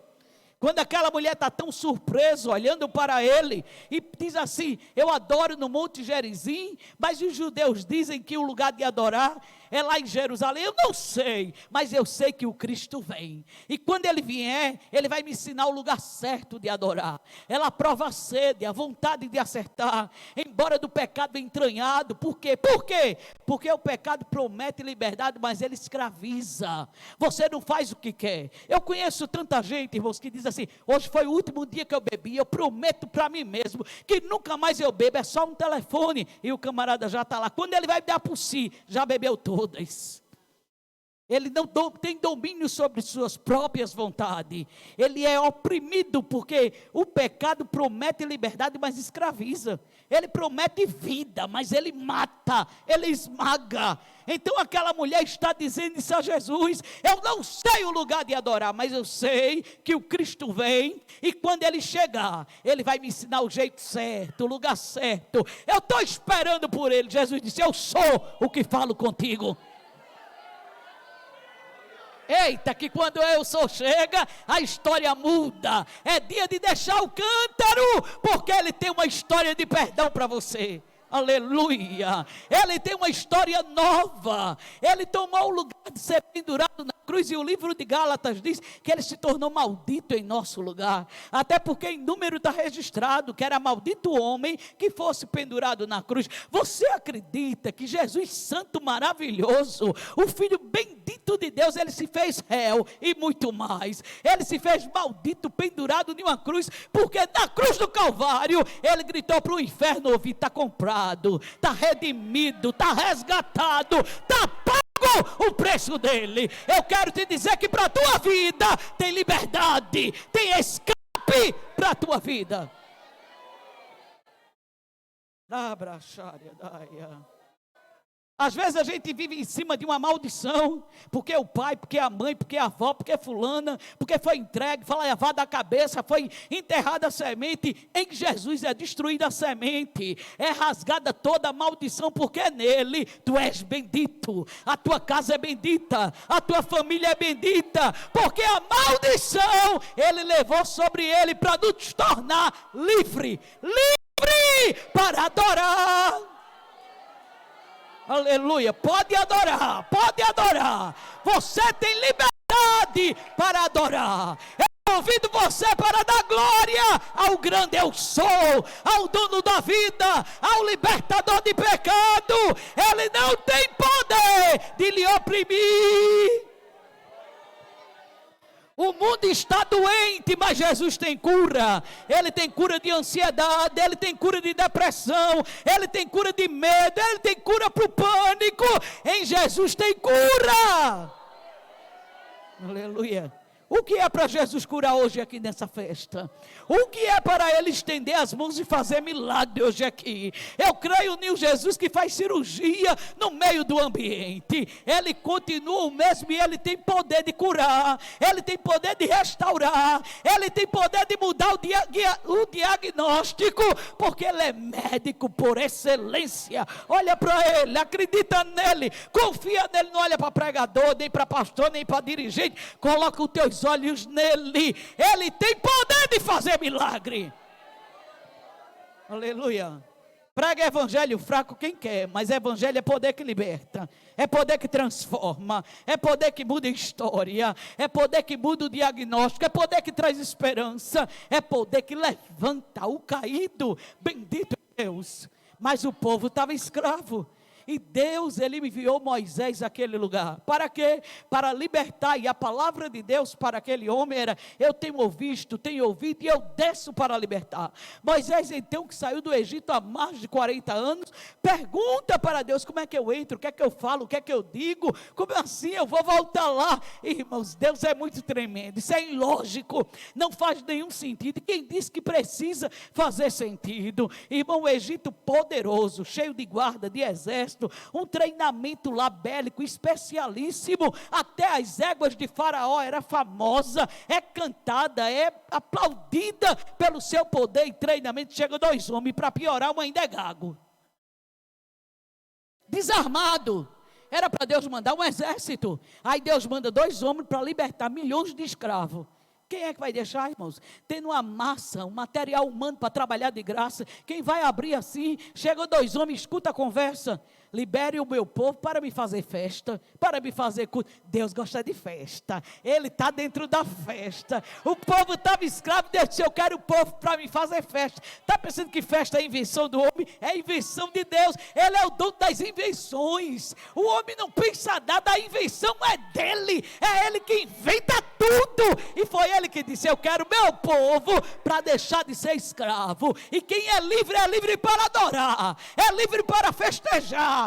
Quando aquela mulher está tão surpresa, olhando para ele, e diz assim, eu adoro no Monte Gerizim, mas os judeus dizem que o lugar de adorar é lá em Jerusalém. Eu não sei, mas eu sei que o Cristo vem. E quando ele vier, ele vai me ensinar o lugar certo de adorar. Ela prova a sede, a vontade de acertar, embora do pecado entranhado. Por quê? Por quê? Porque o pecado promete liberdade, mas ele escraviza. Você não faz o que quer. Eu conheço tanta gente, irmãos, que diz assim, hoje foi o último dia que eu bebi, eu prometo para mim mesmo, que nunca mais eu bebo, é só um telefone, e o camarada já está lá. Quando ele vai dar por si, já bebeu todas. Ele não tem domínio sobre suas próprias vontades. Ele é oprimido porque o pecado promete liberdade, mas escraviza. Ele promete vida, mas ele mata, ele esmaga. Então aquela mulher está dizendo isso a Jesus, eu não sei o lugar de adorar, mas eu sei que o Cristo vem, e quando ele chegar, ele vai me ensinar o jeito certo, o lugar certo. Eu estou esperando por ele. Jesus disse, eu sou o que falo contigo. Eita, que quando eu sou chega, a história muda. É dia de deixar o cântaro, porque ele tem uma história de perdão para você. Aleluia. Ele tem uma história nova. Ele tomou o lugar de ser pendurado na cruz, e o livro de Gálatas diz que ele se tornou maldito em nosso lugar. Até porque em número está registrado que era maldito o homem que fosse pendurado na cruz. Você acredita que Jesus santo, maravilhoso, o Filho bendito de Deus, ele se fez réu e muito mais. Ele se fez maldito, pendurado em uma cruz, porque na cruz do Calvário ele gritou para o inferno ouvir, está comprado, está redimido, está resgatado, está pago o preço dele. Eu quero te dizer que para a tua vida tem liberdade, tem escape para a tua vida. Às vezes a gente vive em cima de uma maldição, porque o pai, porque a mãe, porque a avó, porque fulana, porque foi entregue, foi lavada a cabeça, foi enterrada a semente. Em Jesus é destruída a semente, é rasgada toda a maldição, porque nele tu és bendito, a tua casa é bendita, a tua família é bendita, porque a maldição ele levou sobre ele para nos tornar livre para adorar. Aleluia, pode adorar, você tem liberdade para adorar. Eu convido você para dar glória ao grande eu sou, ao dono da vida, ao libertador de pecado. Ele não tem poder de lhe oprimir. O mundo está doente, mas Jesus tem cura. Ele tem cura de ansiedade, ele tem cura de depressão, ele tem cura de medo, ele tem cura para o pânico. Em Jesus tem cura. Aleluia. O que é para Jesus curar hoje aqui nessa festa? O que é para ele estender as mãos e fazer milagre hoje aqui? Eu creio em Jesus que faz cirurgia no meio do ambiente. Ele continua o mesmo e ele tem poder de curar. Ele tem poder de restaurar. Ele tem poder de mudar o diagnóstico, porque ele é médico por excelência. Olha para ele, acredita nele, confia nele. Não olha para pregador, nem para pastor, nem para dirigente. Coloca os teus olhos nele. Ele tem poder de fazer milagre. Aleluia. Prega evangelho fraco quem quer, mas evangelho é poder que liberta, é poder que transforma, é poder que muda a história, é poder que muda o diagnóstico, é poder que traz esperança, é poder que levanta o caído. Bendito é Deus. mas o povo estava escravo. E Deus, ele enviou Moisés àquele lugar. Para quê? Para libertar. E a palavra de Deus para aquele homem era: eu tenho visto, tenho ouvido, e eu desço para libertar. Moisés, então, que saiu do Egito há mais de 40 anos, pergunta para Deus: como é que eu entro? O que é que eu falo? O que é que eu digo? Como assim eu vou voltar lá? Irmãos, Deus é muito tremendo. Isso é ilógico. Não faz nenhum sentido. E quem disse que precisa fazer sentido? Irmão, o Egito poderoso, cheio de guarda, de exército, um treinamento lá bélico especialíssimo, até as éguas de Faraó era famosa, é cantada, é aplaudida pelo seu poder e treinamento. Chega 2 homens, para piorar, um ainda é gago, desarmado. Era para Deus mandar um exército, aí Deus manda 2 homens para libertar milhões de escravos. Quem é que vai deixar, irmãos? Tendo uma massa, um material humano para trabalhar de graça, quem vai abrir assim? Chegam 2 homens, escuta a conversa: libere o meu povo para me fazer festa, para me fazer culto. Deus gosta de festa, Ele está dentro da festa. O povo estava escravo, Deus disse: eu quero o povo para me fazer festa. Está pensando que festa é invenção do homem? É invenção de Deus. Ele é o dono das invenções. O homem não pensa nada, a invenção é dele, é Ele que inventa tudo. E foi Ele que disse: eu quero meu povo para deixar de ser escravo. E quem é livre para adorar, é livre para festejar.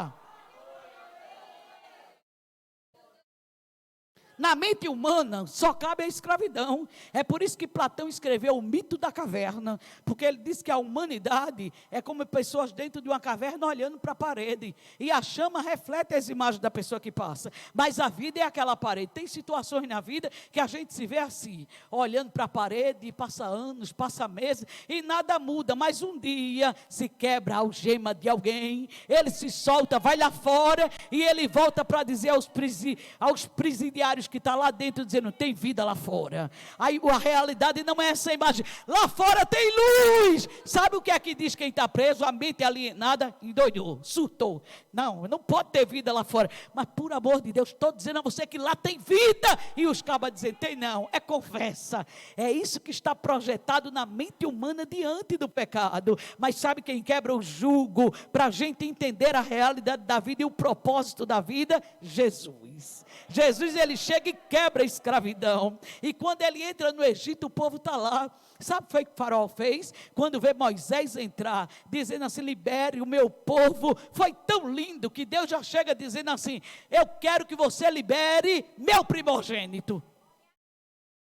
Na mente humana só cabe a escravidão. É por isso que Platão escreveu o mito da caverna, porque ele diz que a humanidade é como pessoas dentro de uma caverna olhando para a parede, e a chama reflete as imagens da pessoa que passa, mas a vida é aquela parede. Tem situações na vida que a gente se vê assim, olhando para a parede, e passa anos, passa meses e nada muda, mas um dia se quebra a algema de alguém, ele se solta, vai lá fora, e ele volta para dizer aos presidiários que está lá dentro, dizendo: tem vida lá fora. Aí a realidade não é essa imagem. Lá fora tem luz. Sabe o que é que diz quem está preso? A mente alienada, endoidou, surtou. Não pode ter vida lá fora. Mas por amor de Deus, estou dizendo a você que lá tem vida. E os cabas dizem: tem não, é conversa. É isso que está projetado na mente humana diante do pecado. Mas sabe quem quebra o jugo para a gente entender a realidade da vida e o propósito da vida? Jesus. Jesus, ele chega e quebra a escravidão. E quando ele entra no Egito, o povo está lá. Sabe o que o Faraó fez? Quando vê Moisés entrar, dizendo assim: libere o meu povo. Foi tão lindo que Deus já chega dizendo assim: eu quero que você libere meu primogênito.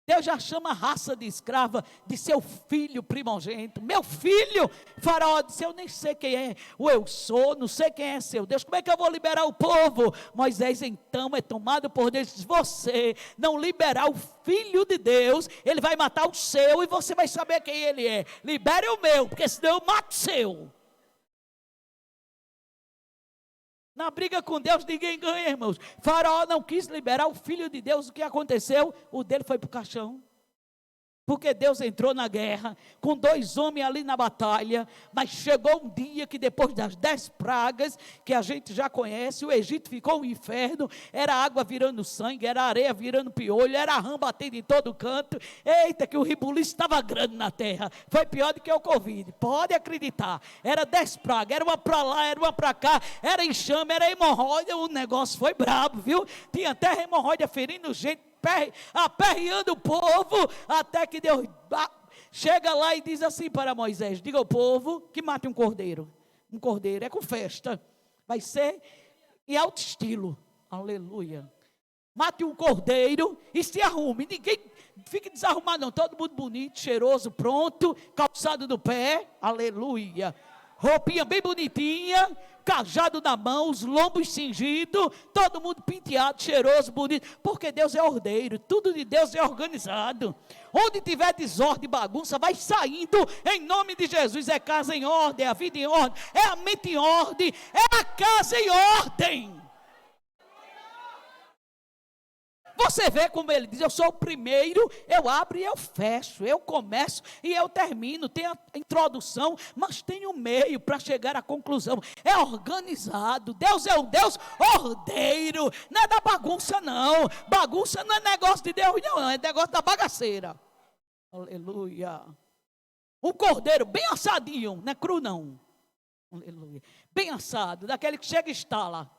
Deus já chama a raça de escrava de seu filho primogênito. Meu filho. Faraó disse: eu nem sei quem é o eu sou, não sei quem é seu Deus, como é que eu vou liberar o povo? Moisés então é tomado por Deus e diz: você não liberar o filho de Deus, ele vai matar o seu e você vai saber quem ele é. Libere o meu, porque senão eu mato o seu. Na briga com Deus ninguém ganha, irmãos. Faraó não quis liberar o filho de Deus. O que aconteceu? O dele foi para o caixão. Porque Deus entrou na guerra, com 2 homens ali na batalha, mas chegou um dia que depois das 10 pragas, que a gente já conhece, o Egito ficou um inferno, era água virando sangue, era areia virando piolho, era rã batendo em todo canto. Eita, que o ribuliço estava grande na terra, foi pior do que o Covid, pode acreditar. Era 10 pragas, era uma para lá, era uma para cá, era enxame, era hemorroida, o negócio foi brabo, viu? Tinha até hemorroida ferindo gente, aperreando o povo, até que Deus chega lá e diz assim para Moisés: diga ao povo que mate um cordeiro. Um cordeiro é com festa, vai ser em alto estilo, aleluia. Mate um cordeiro e se arrume, ninguém fique desarrumado não, todo mundo bonito, cheiroso, pronto, calçado no pé, aleluia, roupinha bem bonitinha, cajado na mão, os lombos cingidos, todo mundo penteado, cheiroso, bonito, porque Deus é ordeiro, tudo de Deus é organizado. Onde tiver desordem e bagunça, vai saindo em nome de Jesus. É casa em ordem, é a vida em ordem, é a mente em ordem, é a casa em ordem. Você vê como ele diz: eu sou o primeiro, eu abro e eu fecho, eu começo e eu termino. Tem a introdução, mas tem o meio para chegar à conclusão. É organizado. Deus é um Deus ordeiro, não é da bagunça não. Bagunça não é negócio de Deus não, é negócio da bagaceira. Aleluia. Um cordeiro bem assadinho, não é cru não. Aleluia. Bem assado, daquele que chega e estala.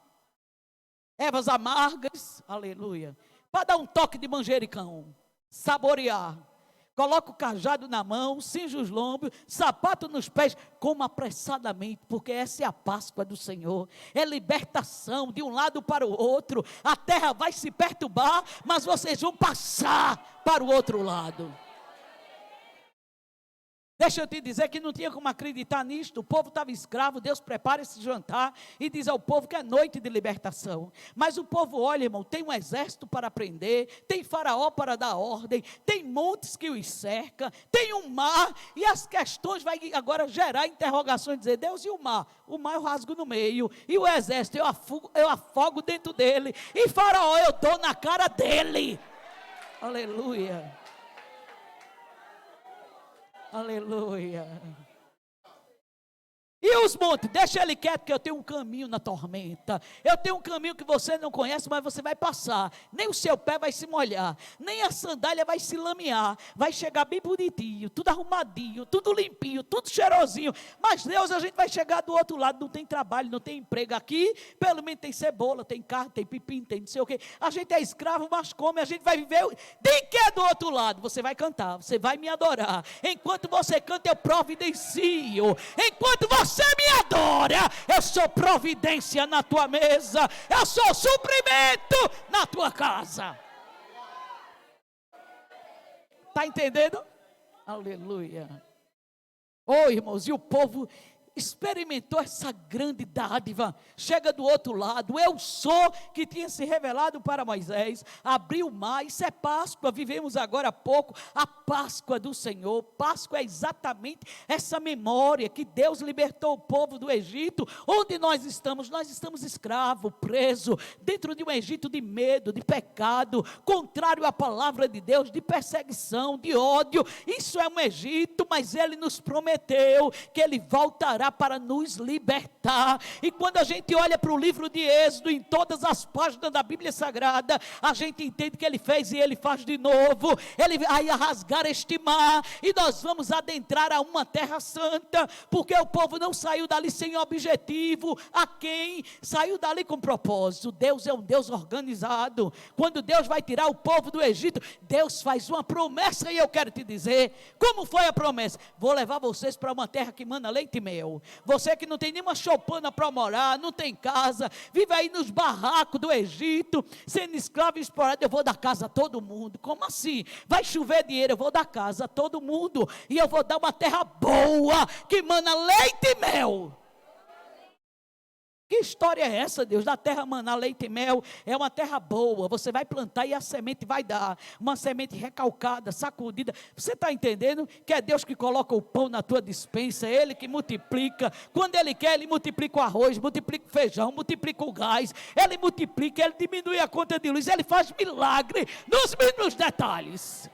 Ervas amargas, aleluia. Para dar um toque de manjericão, saborear. Coloca o cajado na mão, cinge os lombos, sapato nos pés, coma apressadamente, porque essa é a Páscoa do Senhor. É libertação de um lado para o outro. A terra vai se perturbar, mas vocês vão passar para o outro lado. Deixa eu te dizer que não tinha como acreditar nisto. O povo estava escravo, Deus prepara esse jantar e diz ao povo que é noite de libertação. Mas o povo olha, irmão, tem um exército para prender, tem faraó para dar ordem, tem montes que os cerca, tem um mar, e as questões vai agora gerar interrogações, dizer, Deus, e o mar? O mar eu rasgo no meio, e o exército eu afogo dentro dele, e faraó eu dou na cara dele. Aleluia. Aleluia. E os montes, deixa ele quieto, que eu tenho um caminho na tormenta. Eu tenho um caminho que você não conhece, mas você vai passar. Nem o seu pé vai se molhar, nem a sandália vai se lamear. Vai chegar bem bonitinho, tudo arrumadinho, tudo limpinho, tudo cheirosinho. Mas Deus, a gente vai chegar do outro lado, não tem trabalho, não tem emprego aqui. Pelo menos tem cebola, tem carne, tem pepino, tem não sei o quê. A gente é escravo, mas come, a gente vai viver. De que é do outro lado? Você vai cantar, você vai me adorar. Enquanto você canta, eu providencio. Enquanto você me adora, eu sou providência na tua mesa, eu sou suprimento na tua casa. Está entendendo? Aleluia. Oh, irmãos, e o povo experimentou essa grande dádiva. Chega do outro lado, eu sou que tinha se revelado para Moisés, abriu o mar. Isso é Páscoa, vivemos agora há pouco a Páscoa do Senhor. Páscoa é exatamente essa memória que Deus libertou o povo do Egito. Onde nós estamos escravos, presos, dentro de um Egito de medo, de pecado, contrário à palavra de Deus, de perseguição, de ódio. Isso é um Egito, mas Ele nos prometeu que Ele voltará para nos libertar. E quando a gente olha para o livro de Êxodo, em todas as páginas da Bíblia Sagrada, a gente entende que Ele fez e Ele faz de novo. Ele vai rasgar este mar, e nós vamos adentrar a uma terra santa, porque o povo não saiu dali sem objetivo. A quem? Saiu dali com propósito. Deus é um Deus organizado. Quando Deus vai tirar o povo do Egito, Deus faz uma promessa, e eu quero te dizer, como foi a promessa? Vou levar vocês para uma terra que mana leite e mel. Você que não tem nenhuma choupana para morar, não tem casa, vive aí nos barracos do Egito, sendo escravo e explorado, eu vou dar casa a todo mundo. Como assim? Vai chover dinheiro, eu vou dar casa a todo mundo, e eu vou dar uma terra boa, que mana leite e mel. Que história é essa, Deus? Da terra maná, leite e mel. É uma terra boa, você vai plantar e a semente vai dar. Uma semente recalcada, sacudida. Você está entendendo que é Deus que coloca o pão na tua despensa, é Ele que multiplica. Quando Ele quer, Ele multiplica o arroz, multiplica o feijão, multiplica o gás. Ele multiplica, Ele diminui a conta de luz. Ele faz milagre nos mínimos detalhes.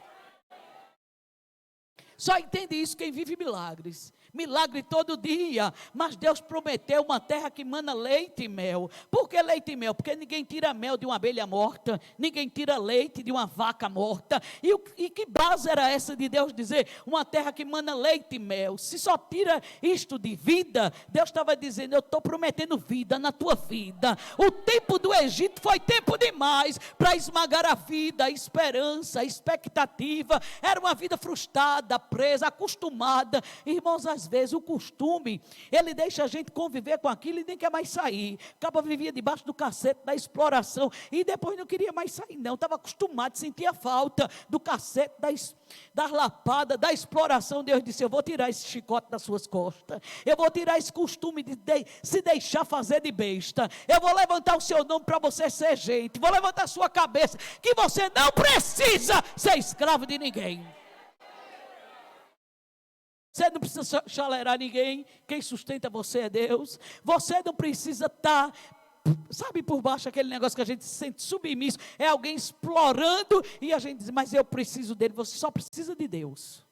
Só entende isso quem vive milagres. Milagre todo dia, mas Deus prometeu uma terra que mana leite e mel. Por que leite e mel? Porque ninguém tira mel de uma abelha morta, ninguém tira leite de uma vaca morta. E que base era essa de Deus dizer uma terra que mana leite e mel? Se só tira isto de vida, Deus estava dizendo, eu estou prometendo vida na tua vida. O tempo do Egito foi tempo demais para esmagar a vida, a esperança, a expectativa. Era uma vida frustrada, presa, acostumada. Irmãos, às vezes o costume, ele deixa a gente conviver com aquilo e nem quer mais sair. Acaba vivia debaixo do cacete da exploração e depois não queria mais sair não, estava acostumado, sentia falta do cacete, da lapada, da exploração. Deus disse, eu vou tirar esse chicote das suas costas, eu vou tirar esse costume de se deixar fazer de besta, eu vou levantar o seu nome para você ser gente, vou levantar a sua cabeça, que você não precisa ser escravo de ninguém. Você não precisa chalerar ninguém, quem sustenta você é Deus. Você não precisa estar, sabe, por baixo aquele negócio que a gente se sente submisso, é alguém explorando e a gente diz, mas eu preciso dele. Você só precisa de Deus.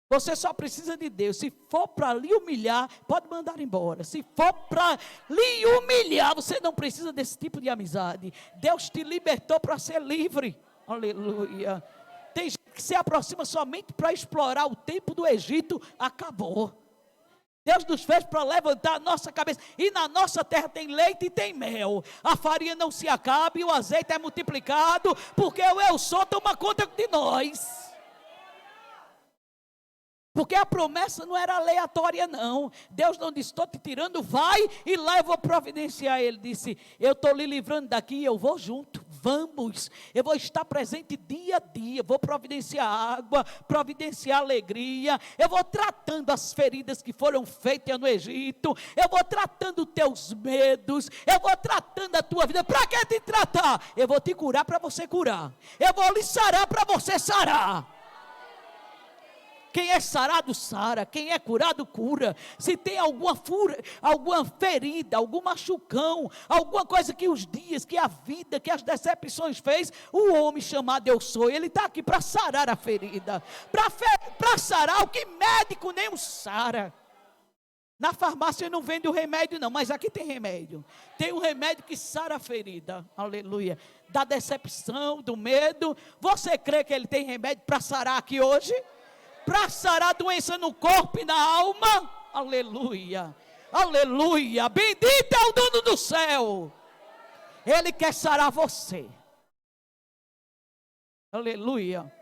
Você só precisa de Deus. Se for para lhe humilhar, pode mandar embora. Se for para lhe humilhar, você não precisa desse tipo de amizade. Deus te libertou para ser livre. Aleluia. Tem gente que se aproxima somente para explorar o tempo do Egito, acabou. Deus nos fez para levantar a nossa cabeça. E na nossa terra tem leite e tem mel. A farinha não se acaba e o azeite é multiplicado, porque o Eu Sou toma conta de nós. Porque a promessa não era aleatória, não. Deus não disse, estou te tirando, vai e lá eu vou providenciar. Ele disse, eu estou lhe livrando daqui, eu vou junto, vamos. Eu vou estar presente dia a dia, vou providenciar água, providenciar alegria. Eu vou tratando as feridas que foram feitas no Egito. Eu vou tratando os teus medos. Eu vou tratando a tua vida. Para que te tratar? Eu vou te curar para você curar. Eu vou lhe sarar para você sarar. Quem é sarado, sara. Quem é curado, cura. Se tem alguma ferida, algum machucão, alguma coisa que os dias, que a vida, que as decepções fez, o homem chamado Eu Sou, ele está aqui para sarar a ferida. Para sarar o que médico nenhum sara. Na farmácia não vende o remédio não, mas aqui tem remédio. Tem um remédio que sara a ferida. Aleluia. Da decepção, do medo. Você crê que ele tem remédio para sarar aqui hoje? Para sarar a doença no corpo e na alma. Aleluia, aleluia, bendito é o dono do céu. Ele quer sarar você. Aleluia.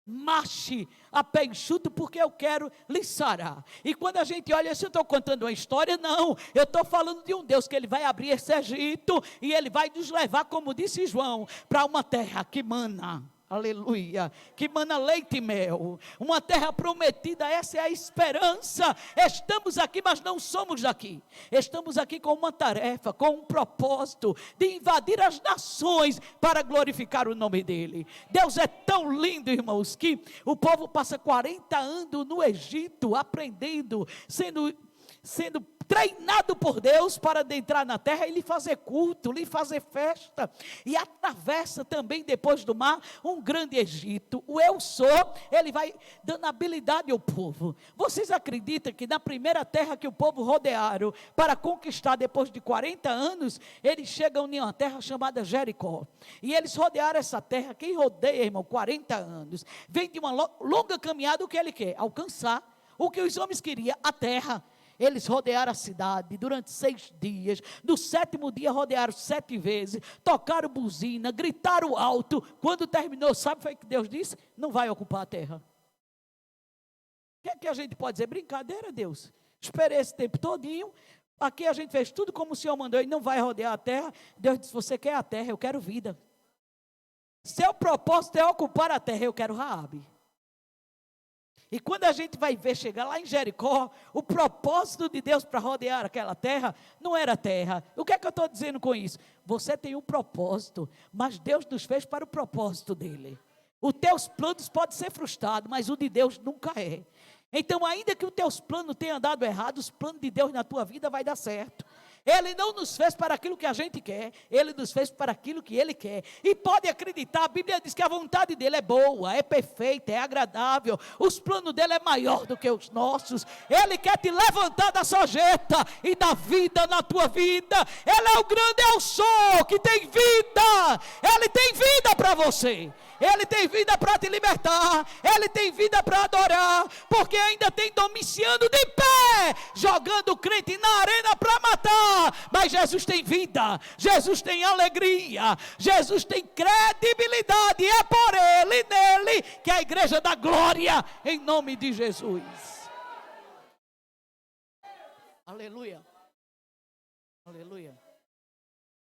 Marche a pé enxuto, porque eu quero lhe sarar. E quando a gente olha, se eu estou contando uma história, não, eu estou falando de um Deus que ele vai abrir esse Egito, e ele vai nos levar, como disse João, para uma terra que mana. Aleluia, que mana leite e mel, uma terra prometida, essa é a esperança. Estamos aqui, mas não somos daqui. Estamos aqui com uma tarefa, com um propósito de invadir as nações para glorificar o nome dele. Deus é tão lindo, irmãos, que o povo passa 40 anos no Egito, aprendendo, sendo treinado por Deus para adentrar na terra e lhe fazer culto, lhe fazer festa, e atravessa também depois do mar um grande Egito. O Eu Sou, ele vai dando habilidade ao povo. Vocês acreditam que na primeira terra que o povo rodearam para conquistar depois de 40 anos, eles chegam em uma terra chamada Jericó, e eles rodearam essa terra. Quem rodeia, irmão, 40 anos, vem de uma longa caminhada. O que ele quer? Alcançar o que os homens queriam, a terra. Eles rodearam a cidade durante 6 dias. No 7º dia rodearam 7 vezes. Tocaram buzina, gritaram alto. Quando terminou, sabe o que Deus disse? Não vai ocupar a terra. O que é que a gente pode dizer? Brincadeira, Deus. Esperei esse tempo todinho. Aqui a gente fez tudo como o Senhor mandou. E não vai rodear a terra. Deus disse, você quer a terra, eu quero vida. Seu propósito é ocupar a terra, eu quero Raabe. E quando a gente vai ver, chegar lá em Jericó, o propósito de Deus para rodear aquela terra, não era terra. O que é que eu estou dizendo com isso? Você tem um propósito, mas Deus nos fez para o propósito dele. Os teus planos podem ser frustrados, mas o de Deus nunca é. Então, ainda que os teus planos tenham dado errado, os planos de Deus na tua vida vai dar certo. Ele não nos fez para aquilo que a gente quer, ele nos fez para aquilo que ele quer. E pode acreditar, a Bíblia diz que a vontade dele é boa, é perfeita, é agradável. Os planos dele é maior do que os nossos. Ele quer te levantar da sarjeta e dar vida na tua vida. Ele é o grande Eu Sou, que tem vida. Ele tem vida para você. Ele tem vida para te libertar. Ele tem vida para adorar. Porque ainda tem Domiciano de pé, jogando o crente na arena para matar. Mas Jesus tem vida. Jesus tem alegria. Jesus tem credibilidade. E é por ele, nele, que a igreja dá glória. Em nome de Jesus. Aleluia. Aleluia.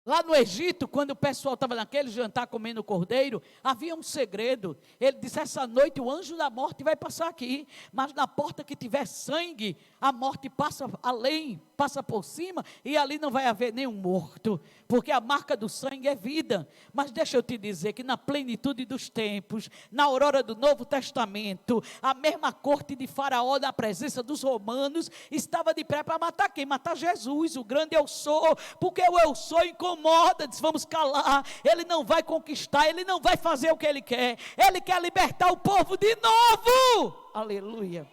Lá no Egito, quando o pessoal estava naquele jantar comendo cordeiro, havia um segredo. Ele disse, essa noite o anjo da morte vai passar aqui, mas na porta que tiver sangue, a morte passa além, passa por cima, e ali não vai haver nenhum morto, porque a marca do sangue é vida. Mas deixa eu te dizer que na plenitude dos tempos, na aurora do Novo Testamento, a mesma corte de Faraó, na presença dos romanos, estava de pé para matar quem? Matar Jesus, o grande Eu Sou, porque o Eu Sou incomoda, diz, vamos calar. Ele não vai conquistar, ele não vai fazer o que ele quer libertar o povo de novo. Aleluia.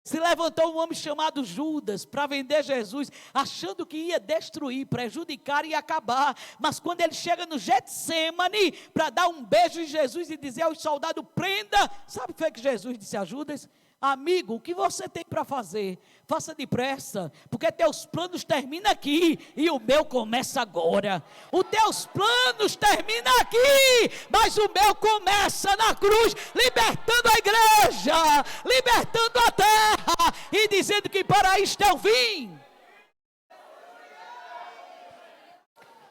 Se levantou um homem chamado Judas para vender Jesus, achando que ia destruir, prejudicar e acabar. Mas quando ele chega no Getsêmani para dar um beijo em Jesus e dizer aos soldados: prenda, sabe o que foi que Jesus disse a Judas? Amigo, o que você tem para fazer? Faça depressa, porque teus planos terminam aqui e o meu começa agora. Os teus planos terminam aqui, mas o meu começa na cruz, libertando a igreja, libertando a terra e dizendo que para isto eu vim.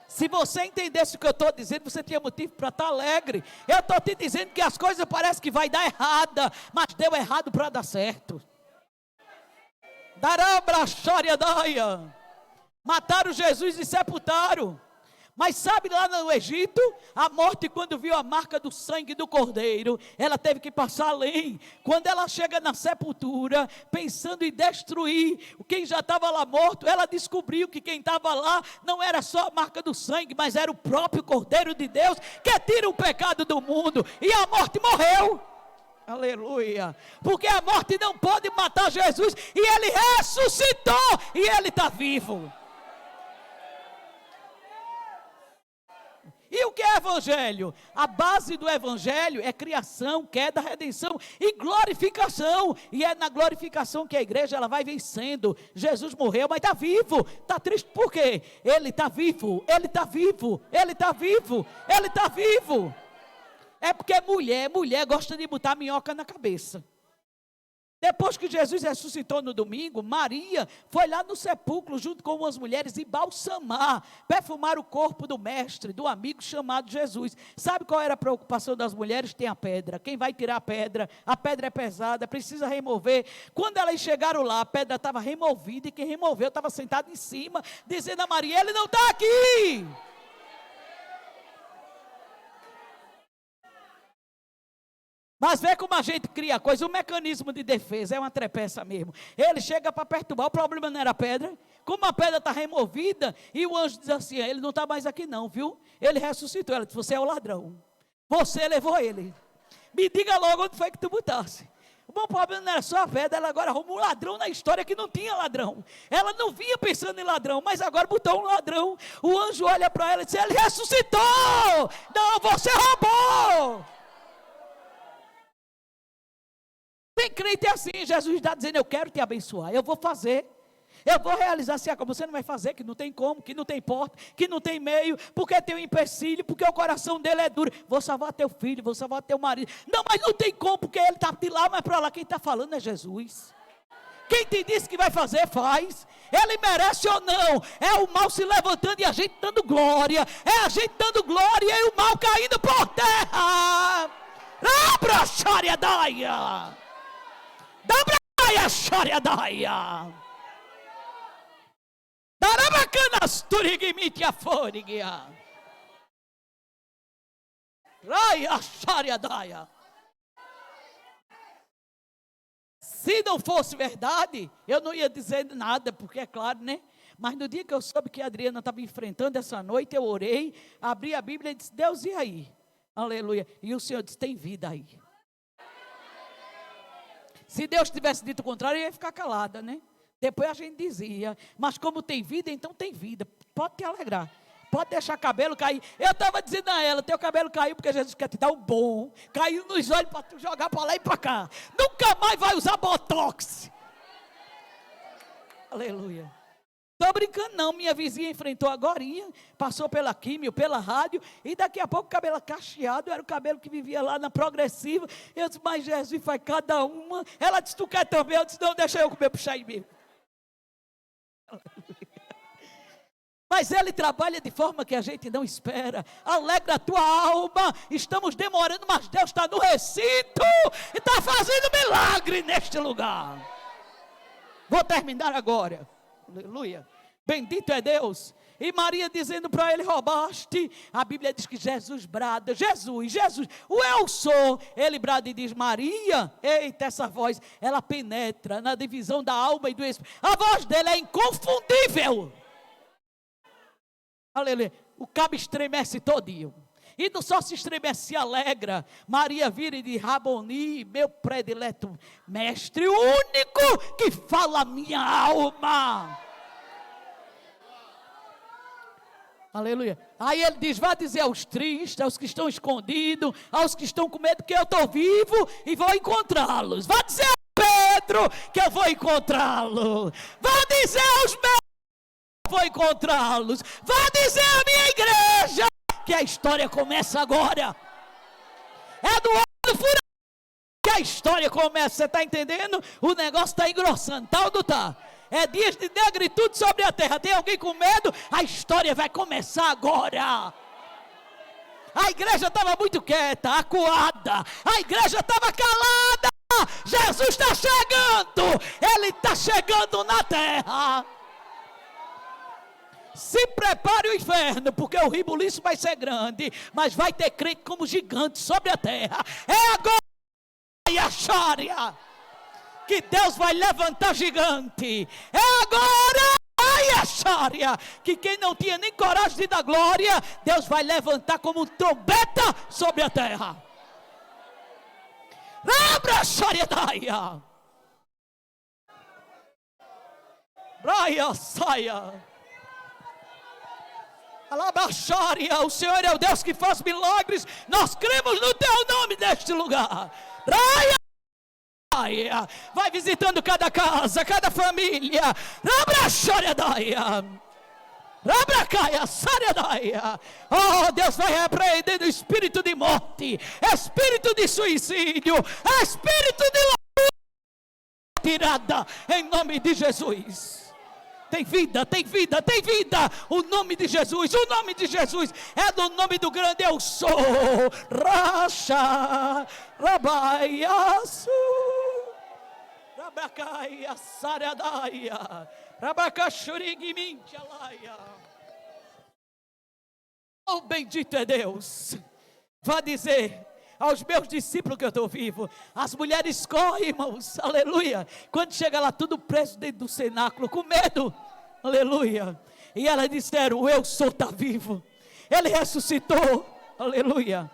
Se você entendesse o que eu estou dizendo, você tinha motivo para estar alegre. Eu estou te dizendo que as coisas parecem que vai dar errada, mas deu errado para dar certo. Mataram Jesus e sepultaram. Mas sabe, lá no Egito, a morte, quando viu a marca do sangue do cordeiro, ela teve que passar além. Quando ela chega na sepultura, pensando em destruir quem já estava lá morto, ela descobriu que quem estava lá não era só a marca do sangue, mas era o próprio Cordeiro de Deus, que tira o pecado do mundo. E a morte morreu. Aleluia. Porque a morte não pode matar Jesus, e ele ressuscitou, e ele está vivo. E o que é evangelho? A base do evangelho é criação, queda, redenção e glorificação. E é na glorificação que a igreja ela vai vencendo. Jesus morreu, mas está vivo. Está triste por quê? Ele está vivo, ele está vivo, ele está vivo, ele está vivo. É porque mulher gosta de botar minhoca na cabeça. Depois que Jesus ressuscitou no domingo, Maria foi lá no sepulcro junto com umas mulheres e balsamar, perfumar o corpo do mestre, do amigo chamado Jesus. Sabe qual era a preocupação das mulheres? Tem a pedra. Quem vai tirar a pedra? A pedra é pesada, precisa remover. Quando elas chegaram lá, a pedra estava removida e quem removeu estava sentado em cima, dizendo a Maria: ele não está aqui. Mas vê como a gente cria a coisa, o mecanismo de defesa é uma trepeça mesmo. Ele chega para perturbar, o problema não era a pedra. Como a pedra está removida, e o anjo diz assim: ele não está mais aqui não, viu? Ele ressuscitou. Ela disse: você é o ladrão, você levou ele. Me diga logo onde foi que tu botasse. O bom problema não era só a pedra, ela agora arrumou um ladrão na história que não tinha ladrão. Ela não vinha pensando em ladrão, mas agora botou um ladrão. O anjo olha para ela e diz: ele ressuscitou. Não, você roubou. Tem crente assim, Jesus está dizendo: eu quero te abençoar, eu vou fazer, eu vou realizar. Se como você não vai fazer, que não tem como, que não tem porta, que não tem meio, porque tem um empecilho, porque o coração dele é duro. Vou salvar teu filho, vou salvar teu marido. Não, mas não tem como, porque ele está de lá, mas para lá. Quem está falando é Jesus. Quem te disse que vai fazer, faz. Ele merece ou não? É o mal se levantando e a gente dando glória. É a gente dando glória e o mal caindo por terra. Abra, xaria daia. Dabraia, xaria daia. Darabacanas turigimitia forigia. Raia, xaria daia. Se não fosse verdade, eu não ia dizer nada, porque é claro, né? Mas no dia que eu soube que a Adriana estava enfrentando essa noite, eu orei, abri a Bíblia e disse: Deus, e aí? Aleluia. E o Senhor disse: tem vida aí. Se Deus tivesse dito o contrário, eu ia ficar calada, né? Depois a gente dizia: mas como tem vida, então tem vida. Pode te alegrar. Pode deixar cabelo cair. Eu estava dizendo a ela: teu cabelo caiu porque Jesus quer te dar um bom. Caiu nos olhos para tu jogar para lá e para cá. Nunca mais vai usar botox. Aleluia. Estou brincando não, minha vizinha enfrentou agorinha, passou pela químio, pela rádio, e daqui a pouco o cabelo cacheado, era o cabelo que vivia lá na Progressiva. Eu disse: mas Jesus faz cada uma. Ela disse: tu quer também? Eu disse: não, deixa eu comer, puxar em mim. Mas Ele trabalha de forma que a gente não espera. Alegra a tua alma. Estamos demorando, mas Deus está no recinto e está fazendo milagre neste lugar. Vou terminar agora. Aleluia. Bendito é Deus. E Maria dizendo para ele: roubaste. A Bíblia diz que Jesus brada: Jesus, Jesus, o eu sou. Ele brada e diz: Maria. Eita, essa voz, ela penetra na divisão da alma e do espírito. A voz dele é inconfundível. Aleluia. O cabo estremece todinho. e não só se estremece, se alegra. Maria vira e diz: Raboni, meu predileto mestre, o único que fala a minha alma. Aleluia. Aí ele diz: vá dizer aos tristes, aos que estão escondidos, aos que estão com medo, que eu estou vivo e vou encontrá-los. Vá dizer a Pedro que eu vou encontrá-lo. Vá dizer aos meus que eu vou encontrá-los. Vá dizer à minha igreja que a história começa agora. É do olho furado que a história começa. Você está entendendo? O negócio está engrossando, tá ou não está? É dias de negritude sobre a terra. Tem alguém com medo? A história vai começar agora. A igreja estava muito quieta, acuada. A igreja estava calada. Jesus está chegando. Ele está chegando na terra. Se prepare o inferno, porque o ribuliço vai ser grande, mas vai ter crente como gigante sobre a terra. É agora, Yasharia, que Deus vai levantar gigante. É agora, Yasharia, que quem não tinha nem coragem de dar glória, Deus vai levantar como um trombeta sobre a terra. Abra Shariadaia. Braia saia. Alabaxaria, o Senhor é o Deus que faz milagres. Nós cremos no teu nome neste lugar. Raia, vai visitando cada casa, cada família. Rabraxariadaia. Rabracaia, sariadaia. Oh, Deus vai repreendendo o espírito de morte, espírito de suicídio, espírito de loucura tirada em nome de Jesus. Tem vida, tem vida, tem vida. O nome de Jesus, o nome de Jesus é do nome do grande eu sou. Racha, Rabaiaçu, Rabacaia, Saradaia, Rabacachuriguimintalaia. Oh, bendito é Deus. Vá dizer aos meus discípulos que eu estou vivo. As mulheres correm, irmãos, aleluia, quando chega lá tudo preso dentro do cenáculo, com medo, aleluia, e elas disseram: o eu sou está vivo, ele ressuscitou, aleluia,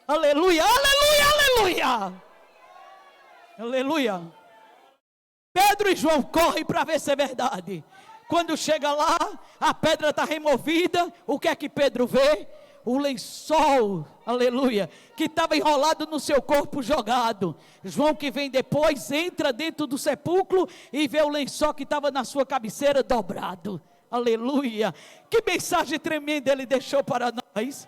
aleluia, aleluia, aleluia, aleluia. Pedro e João correm para ver se é verdade. Quando chega lá, a pedra está removida. O que é que Pedro vê? O lençol, aleluia, que estava enrolado no seu corpo jogado. João, que vem depois, entra dentro do sepulcro e vê o lençol que estava na sua cabeceira dobrado. Aleluia. Que mensagem tremenda ele deixou para nós.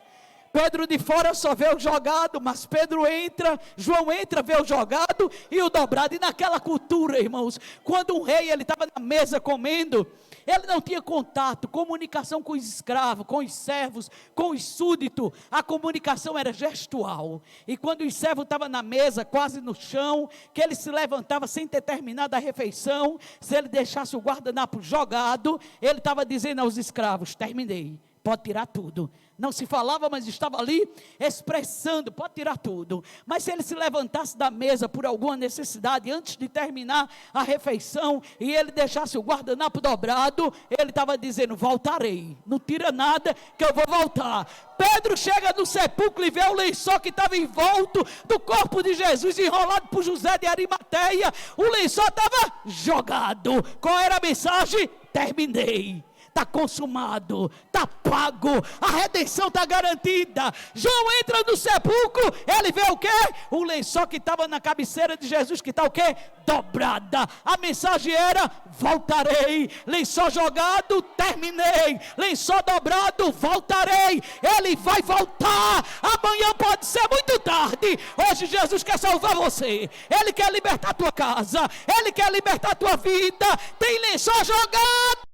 Pedro de fora só vê o jogado, mas Pedro entra, João entra, vê o jogado e o dobrado. E naquela cultura, irmãos, quando um rei ele estava na mesa comendo, ele não tinha contato, comunicação com os escravos, com os servos, com os súditos. A comunicação era gestual. E quando o servo estava na mesa, quase no chão, que ele se levantava sem ter terminado a refeição, se ele deixasse o guardanapo jogado, ele estava dizendo aos escravos: terminei, pode tirar tudo. Não se falava, mas estava ali expressando: pode tirar tudo. Mas se ele se levantasse da mesa por alguma necessidade, antes de terminar a refeição, e ele deixasse o guardanapo dobrado, ele estava dizendo: voltarei, não tira nada que eu vou voltar. Pedro chega no sepulcro e vê o lençol que estava em volta do corpo de Jesus, enrolado por José de Arimateia. O lençol estava jogado. Qual era a mensagem? Terminei. Está consumado, está pago, a redenção está garantida. João entra no sepulcro, ele vê o quê? O lençol que estava na cabeceira de Jesus, que está o quê? Dobrada. A mensagem era: voltarei. Lençol jogado, terminei. Lençol dobrado, voltarei. Ele vai voltar. Amanhã pode ser muito tarde. Hoje Jesus quer salvar você. Ele quer libertar a tua casa. Ele quer libertar a tua vida. Tem lençol jogado,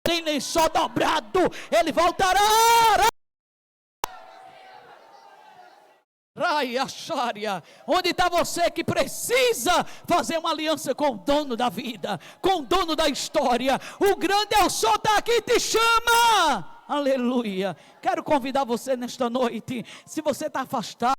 tem lençol dobrado, ele voltará. Onde está você que precisa fazer uma aliança com o dono da vida, com o dono da história? O grande eu sou está aqui e te chama. Aleluia. Quero convidar você nesta noite. Se você está afastado,